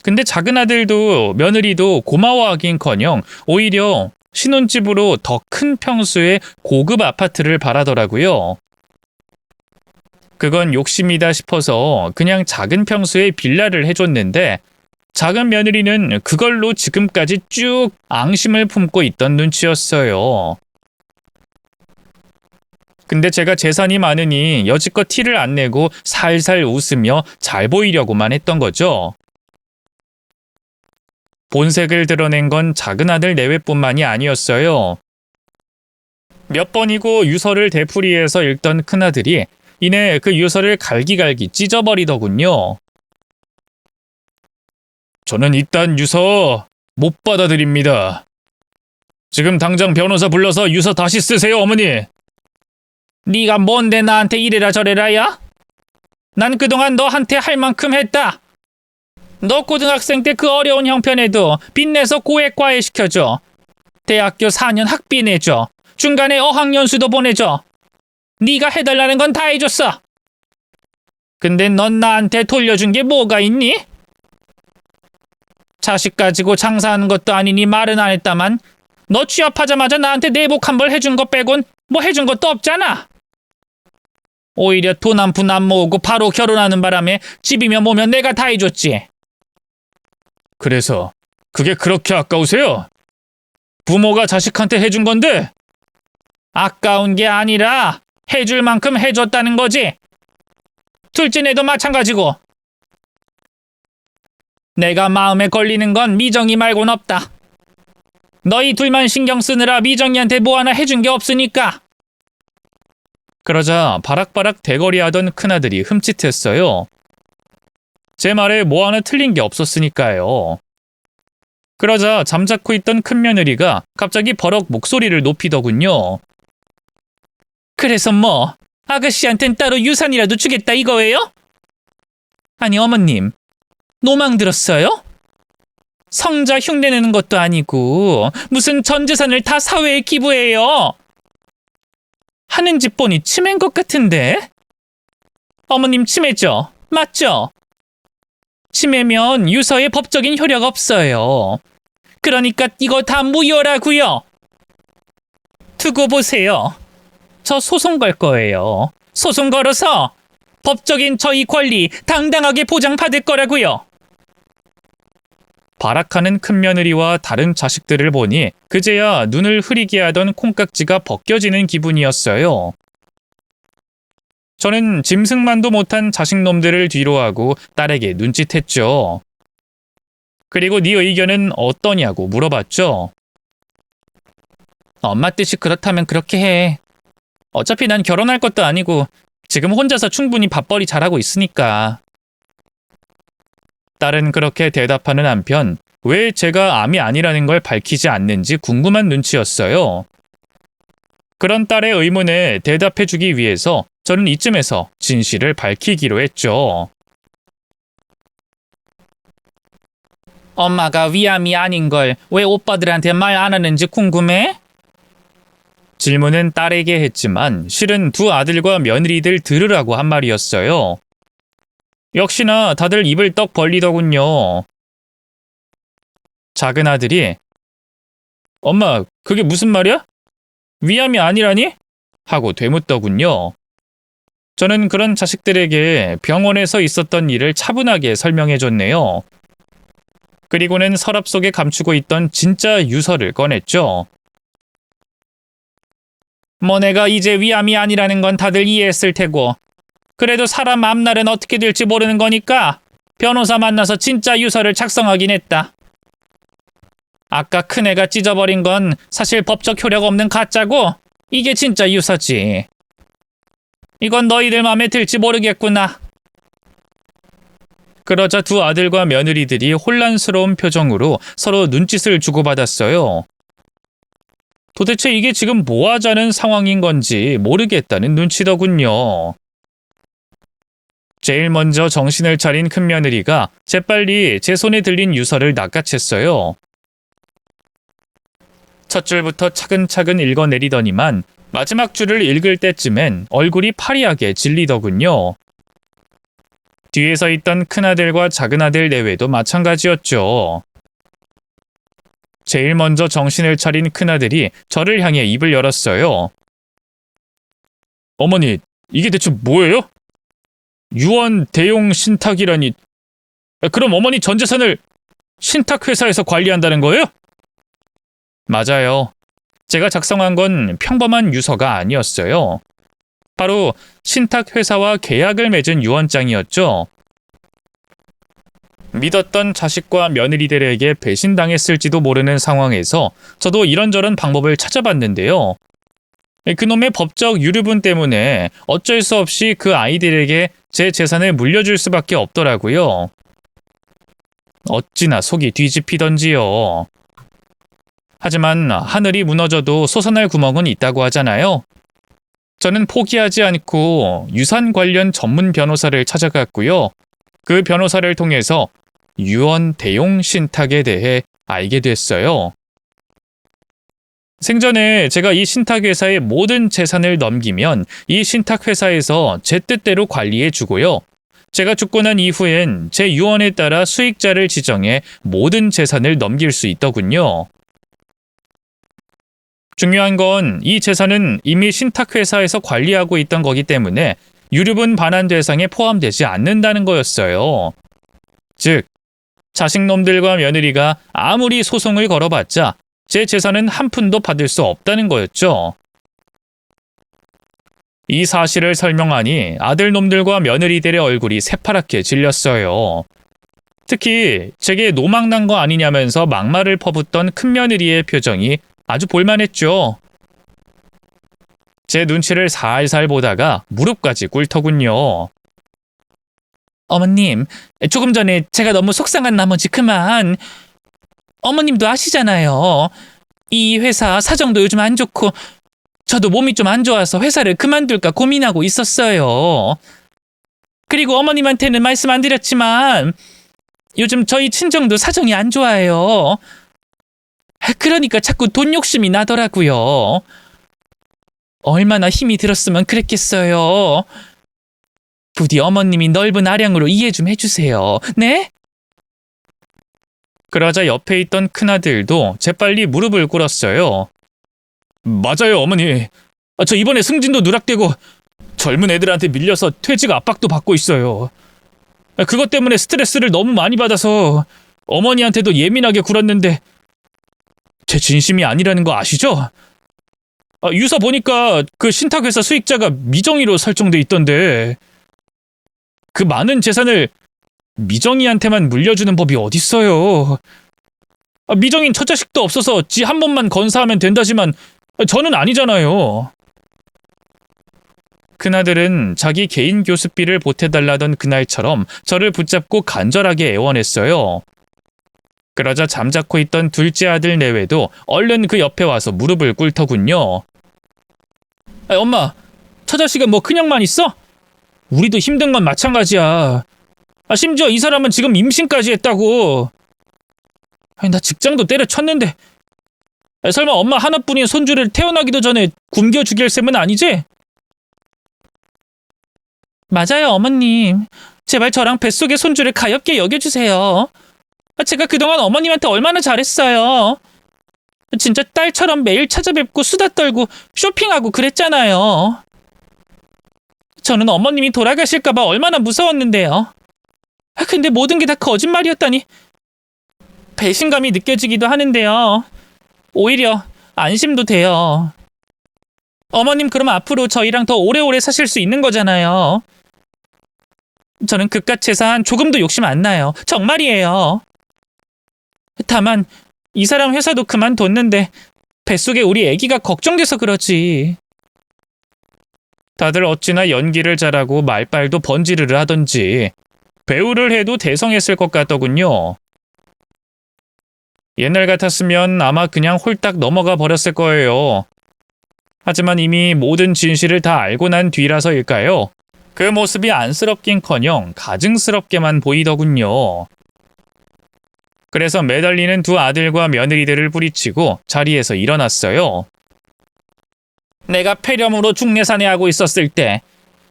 근데 작은 아들도 며느리도 고마워하긴커녕 오히려 신혼집으로 더 큰 평수의 고급 아파트를 바라더라고요. 그건 욕심이다 싶어서 그냥 작은 평수의 빌라를 해줬는데 작은 며느리는 그걸로 지금까지 쭉 앙심을 품고 있던 눈치였어요. 근데 제가 재산이 많으니 여지껏 티를 안 내고 살살 웃으며 잘 보이려고만 했던 거죠. 본색을 드러낸 건 작은 아들 내외뿐만이 아니었어요. 몇 번이고 유서를 되풀이해서 읽던 큰아들이 이내 그 유서를 갈기갈기 찢어버리더군요. 저는 이딴 유서 못 받아들입니다. 지금 당장 변호사 불러서 유서 다시 쓰세요, 어머니. 네가 뭔데 나한테 이래라 저래라야? 난 그동안 너한테 할 만큼 했다. 너 고등학생 때 그 어려운 형편에도 빚내서 고액과외 시켜줘. 대학교 4년 학비 내줘. 중간에 어학연수도 보내줘. 네가 해달라는 건 다 해줬어. 근데 넌 나한테 돌려준 게 뭐가 있니? 자식 가지고 장사하는 것도 아니니 말은 안 했다만 너 취업하자마자 나한테 내복 한 벌 해준 거 빼곤 뭐 해준 것도 없잖아. 오히려 돈 한 푼 안 모으고 바로 결혼하는 바람에 집이며 뭐며 내가 다 해줬지. 그래서 그게 그렇게 아까우세요? 부모가 자식한테 해준 건데? 아까운 게 아니라 해줄 만큼 해줬다는 거지. 둘째네도 마찬가지고. 내가 마음에 걸리는 건 미정이 말곤 없다. 너희 둘만 신경 쓰느라 미정이한테 뭐 하나 해준 게 없으니까. 그러자 바락바락 대거리하던 큰아들이 흠칫했어요. 제 말에 뭐 하나 틀린 게 없었으니까요. 그러자 잠자코 있던 큰며느리가 갑자기 버럭 목소리를 높이더군요. 그래서 뭐 아가씨한텐 따로 유산이라도 주겠다 이거예요? 아니 어머님, 노망 들었어요? 성자 흉내내는 것도 아니고 무슨 전 재산을 다 사회에 기부해요. 하는 집 보니 치매인 것 같은데? 어머님 치매죠? 맞죠? 치매면 유서에 법적인 효력 없어요. 그러니까 이거 다 무효라고요. 두고 보세요. 저 소송 걸 거예요. 소송 걸어서 법적인 저희 권리 당당하게 보장받을 거라고요. 발악하는 큰며느리와 다른 자식들을 보니 그제야 눈을 흐리게 하던 콩깍지가 벗겨지는 기분이었어요. 저는 짐승만도 못한 자식놈들을 뒤로하고 딸에게 눈짓했죠. 그리고 네 의견은 어떠냐고 물어봤죠. 엄마 뜻이 그렇다면 그렇게 해. 어차피 난 결혼할 것도 아니고 지금 혼자서 충분히 밥벌이 잘하고 있으니까. 딸은 그렇게 대답하는 한편 왜 제가 암이 아니라는 걸 밝히지 않는지 궁금한 눈치였어요. 그런 딸의 의문에 대답해주기 위해서 저는 이쯤에서 진실을 밝히기로 했죠. 엄마가 위암이 아닌 걸 왜 오빠들한테 말 안 하는지 궁금해? 질문은 딸에게 했지만 실은 두 아들과 며느리들 들으라고 한 말이었어요. 역시나 다들 입을 떡 벌리더군요. 작은 아들이 엄마, 그게 무슨 말이야? 위암이 아니라니? 하고 되묻더군요. 저는 그런 자식들에게 병원에서 있었던 일을 차분하게 설명해줬네요. 그리고는 서랍 속에 감추고 있던 진짜 유서를 꺼냈죠. 내가 이제 위암이 아니라는 건 다들 이해했을 테고 그래도 사람 앞날은 어떻게 될지 모르는 거니까 변호사 만나서 진짜 유서를 작성하긴 했다. 아까 큰애가 찢어버린 건 사실 법적 효력 없는 가짜고 이게 진짜 유서지. 이건 너희들 마음에 들지 모르겠구나. 그러자 두 아들과 며느리들이 혼란스러운 표정으로 서로 눈짓을 주고받았어요. 도대체 이게 지금 뭐 하자는 상황인 건지 모르겠다는 눈치더군요. 제일 먼저 정신을 차린 큰며느리가 재빨리 제 손에 들린 유서를 낚아챘어요. 첫 줄부터 차근차근 읽어내리더니만 마지막 줄을 읽을 때쯤엔 얼굴이 파리하게 질리더군요. 뒤에 서 있던 큰아들과 작은아들 내외도 마찬가지였죠. 제일 먼저 정신을 차린 큰아들이 저를 향해 입을 열었어요. 어머니, 이게 대체 뭐예요? 유언 대용 신탁이라니. 그럼 어머니 전 재산을 신탁회사에서 관리한다는 거예요? 맞아요. 제가 작성한 건 평범한 유서가 아니었어요. 바로 신탁회사와 계약을 맺은 유언장이었죠. 믿었던 자식과 며느리들에게 배신당했을지도 모르는 상황에서 저도 이런저런 방법을 찾아봤는데요. 그놈의 법적 유류분 때문에 어쩔 수 없이 그 아이들에게 제 재산을 물려줄 수밖에 없더라고요. 어찌나 속이 뒤집히던지요. 하지만 하늘이 무너져도 솟아날 구멍은 있다고 하잖아요. 저는 포기하지 않고 유산 관련 전문 변호사를 찾아갔고요. 그 변호사를 통해서 유언 대용 신탁에 대해 알게 됐어요. 생전에 제가 이 신탁회사에 모든 재산을 넘기면 이 신탁회사에서 제 뜻대로 관리해 주고요. 제가 죽고 난 이후엔 제 유언에 따라 수익자를 지정해 모든 재산을 넘길 수 있더군요. 중요한 건 이 재산은 이미 신탁회사에서 관리하고 있던 거기 때문에 유류분 반환 대상에 포함되지 않는다는 거였어요. 즉, 자식놈들과 며느리가 아무리 소송을 걸어봤자 제 재산은 한 푼도 받을 수 없다는 거였죠. 이 사실을 설명하니 아들놈들과 며느리들의 얼굴이 새파랗게 질렸어요. 특히 제게 노망난 거 아니냐면서 막말을 퍼붓던 큰며느리의 표정이 아주 볼만했죠. 제 눈치를 살살 보다가 무릎까지 꿇더군요. 어머님, 조금 전에 제가 너무 속상한 나머지 그만. 어머님도 아시잖아요. 이 회사 사정도 요즘 안 좋고 저도 몸이 좀 안 좋아서 회사를 그만둘까 고민하고 있었어요. 그리고 어머님한테는 말씀 안 드렸지만 요즘 저희 친정도 사정이 안 좋아요. 그러니까 자꾸 돈 욕심이 나더라고요. 얼마나 힘이 들었으면 그랬겠어요. 부디 어머님이 넓은 아량으로 이해 좀 해주세요. 네? 그러자 옆에 있던 큰아들도 재빨리 무릎을 꿇었어요. 맞아요, 어머니. 저 이번에 승진도 누락되고 젊은 애들한테 밀려서 퇴직 압박도 받고 있어요. 그것 때문에 스트레스를 너무 많이 받아서 어머니한테도 예민하게 굴었는데 제 진심이 아니라는 거 아시죠? 유서 보니까 그 신탁회사 수익자가 미정이로 설정돼 있던데 그 많은 재산을 미정이한테만 물려주는 법이 어딨어요. 미정인 첫 자식도 없어서 지 한 번만 건사하면 된다지만 저는 아니잖아요. 큰아들은 자기 개인 교습비를 보태달라던 그날처럼 저를 붙잡고 간절하게 애원했어요. 그러자 잠자코 있던 둘째 아들 내외도 얼른 그 옆에 와서 무릎을 꿇더군요. 엄마, 처자식은 뭐 그냥만 있어? 우리도 힘든 건 마찬가지야. 심지어 이 사람은 지금 임신까지 했다고. 나 직장도 때려쳤는데 설마 엄마 하나뿐인 손주를 태어나기도 전에 굶겨 죽일 셈은 아니지? 맞아요, 어머님. 제발 저랑 뱃속의 손주를 가엾게 여겨주세요. 제가 그동안 어머님한테 얼마나 잘했어요. 진짜 딸처럼 매일 찾아뵙고 수다 떨고 쇼핑하고 그랬잖아요. 저는 어머님이 돌아가실까봐 얼마나 무서웠는데요. 근데 모든 게 다 거짓말이었다니 배신감이 느껴지기도 하는데요. 오히려 안심도 돼요. 어머님 그럼 앞으로 저희랑 더 오래오래 사실 수 있는 거잖아요. 저는 그깟 재산 조금도 욕심 안 나요. 정말이에요. 다만 이 사람 회사도 그만뒀는데 뱃속에 우리 애기가 걱정돼서 그러지. 다들 어찌나 연기를 잘하고 말빨도 번지르르 하던지 배우를 해도 대성했을 것 같더군요. 옛날 같았으면 아마 그냥 홀딱 넘어가 버렸을 거예요. 하지만 이미 모든 진실을 다 알고 난 뒤라서일까요? 그 모습이 안쓰럽긴커녕 가증스럽게만 보이더군요. 그래서 매달리는 두 아들과 며느리들을 뿌리치고 자리에서 일어났어요. 내가 폐렴으로 중내산해하고 있었을 때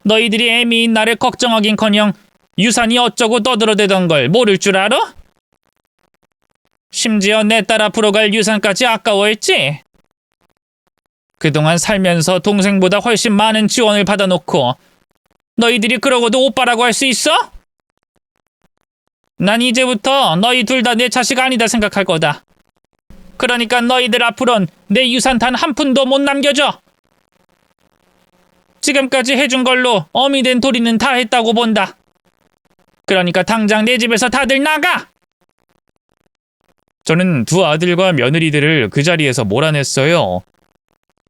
너희들이 애미인 나를 걱정하긴커녕 유산이 어쩌고 떠들어대던 걸 모를 줄 알아? 심지어 내 딸 앞으로 갈 유산까지 아까워했지? 그동안 살면서 동생보다 훨씬 많은 지원을 받아놓고 너희들이 그러고도 오빠라고 할 수 있어? 난 이제부터 너희 둘 다 내 자식 아니다 생각할 거다. 그러니까 너희들 앞으론 내 유산 단 한 푼도 못 남겨줘. 지금까지 해준 걸로 어미 된 도리는 다 했다고 본다. 그러니까 당장 내 집에서 다들 나가! 저는 두 아들과 며느리들을 그 자리에서 몰아냈어요.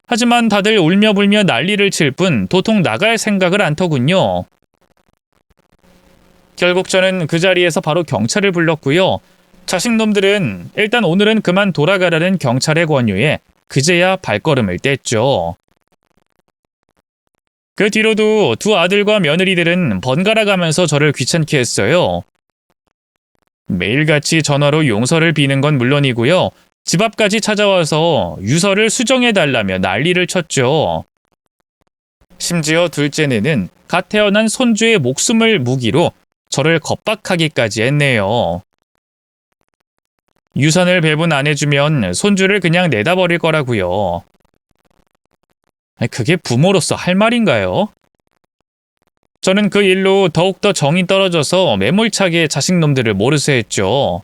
하지만 다들 울며불며 난리를 칠 뿐 도통 나갈 생각을 않더군요. 결국 저는 그 자리에서 바로 경찰을 불렀고요. 자식놈들은 일단 오늘은 그만 돌아가라는 경찰의 권유에 그제야 발걸음을 뗐죠. 그 뒤로도 두 아들과 며느리들은 번갈아 가면서 저를 귀찮게 했어요. 매일같이 전화로 용서를 비는 건 물론이고요. 집 앞까지 찾아와서 유서를 수정해달라며 난리를 쳤죠. 심지어 둘째는 갓 태어난 손주의 목숨을 무기로 저를 겁박하기까지 했네요. 유산을 배분 안 해주면 손주를 그냥 내다버릴 거라고요. 그게 부모로서 할 말인가요? 저는 그 일로 더욱더 정이 떨어져서 매몰차게 자식놈들을 모르쇠 했죠.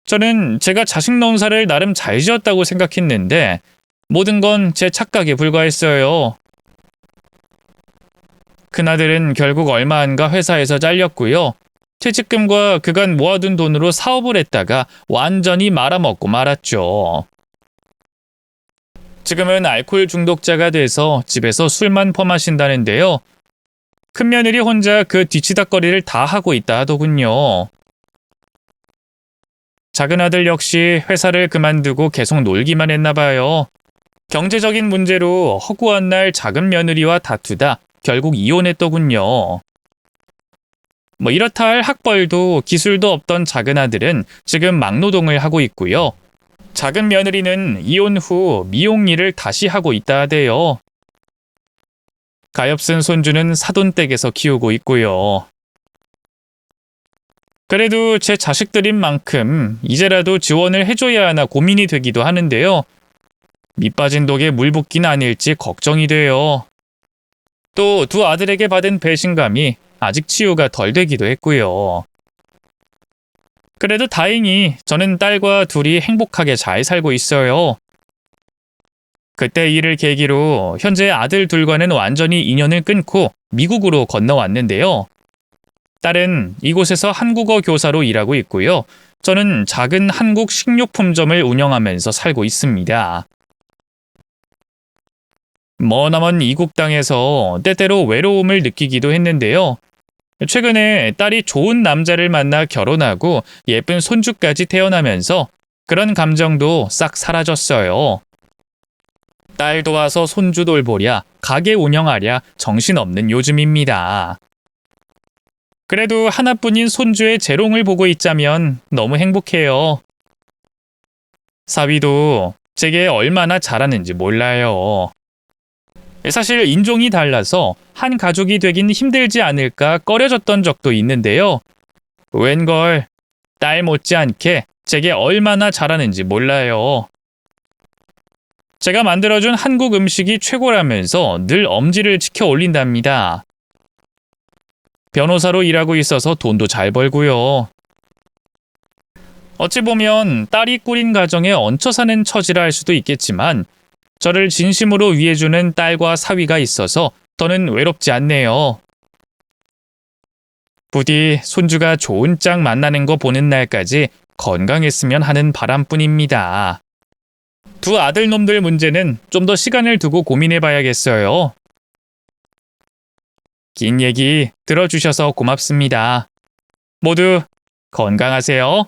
저는 제가 자식 농사를 나름 잘 지었다고 생각했는데 모든 건 제 착각에 불과했어요. 큰아들은 결국 얼마 안가 회사에서 잘렸고요. 퇴직금과 그간 모아둔 돈으로 사업을 했다가 완전히 말아먹고 말았죠. 지금은 알코올 중독자가 돼서 집에서 술만 퍼마신다는데요. 큰며느리 혼자 그 뒤치다꺼리를 다 하고 있다 하더군요. 작은아들 역시 회사를 그만두고 계속 놀기만 했나 봐요. 경제적인 문제로 허구한 날 작은 며느리와 다투다 결국 이혼했더군요. 이렇다 할 학벌도 기술도 없던 작은아들은 지금 막노동을 하고 있고요. 작은 며느리는 이혼 후 미용 일을 다시 하고 있다 하대요. 가엾은 손주는 사돈댁에서 키우고 있고요. 그래도 제 자식들인 만큼 이제라도 지원을 해줘야 하나 고민이 되기도 하는데요. 밑 빠진 독에 물 붓기는 아닐지 걱정이 돼요. 또 두 아들에게 받은 배신감이 아직 치유가 덜 되기도 했고요. 그래도 다행히 저는 딸과 둘이 행복하게 잘 살고 있어요. 그때 일을 계기로 현재 아들 둘과는 완전히 인연을 끊고 미국으로 건너왔는데요. 딸은 이곳에서 한국어 교사로 일하고 있고요. 저는 작은 한국 식료품점을 운영하면서 살고 있습니다. 머나먼 이국 땅에서 때때로 외로움을 느끼기도 했는데요. 최근에 딸이 좋은 남자를 만나 결혼하고 예쁜 손주까지 태어나면서 그런 감정도 싹 사라졌어요. 딸 도와서 손주 돌보랴, 가게 운영하랴 정신없는 요즘입니다. 그래도 하나뿐인 손주의 재롱을 보고 있자면 너무 행복해요. 사위도 제게 얼마나 잘하는지 몰라요. 사실 인종이 달라서 한 가족이 되긴 힘들지 않을까 꺼려졌던 적도 있는데요. 웬걸 딸 못지않게 제게 얼마나 잘하는지 몰라요. 제가 만들어준 한국 음식이 최고라면서 늘 엄지를 치켜 올린답니다. 변호사로 일하고 있어서 돈도 잘 벌고요. 어찌 보면 딸이 꾸린 가정에 얹혀 사는 처지라 할 수도 있겠지만 저를 진심으로 위해주는 딸과 사위가 있어서 더는 외롭지 않네요. 부디 손주가 좋은 짝 만나는 거 보는 날까지 건강했으면 하는 바람뿐입니다. 두 아들 놈들 문제는 좀 더 시간을 두고 고민해봐야겠어요. 긴 얘기 들어주셔서 고맙습니다. 모두 건강하세요.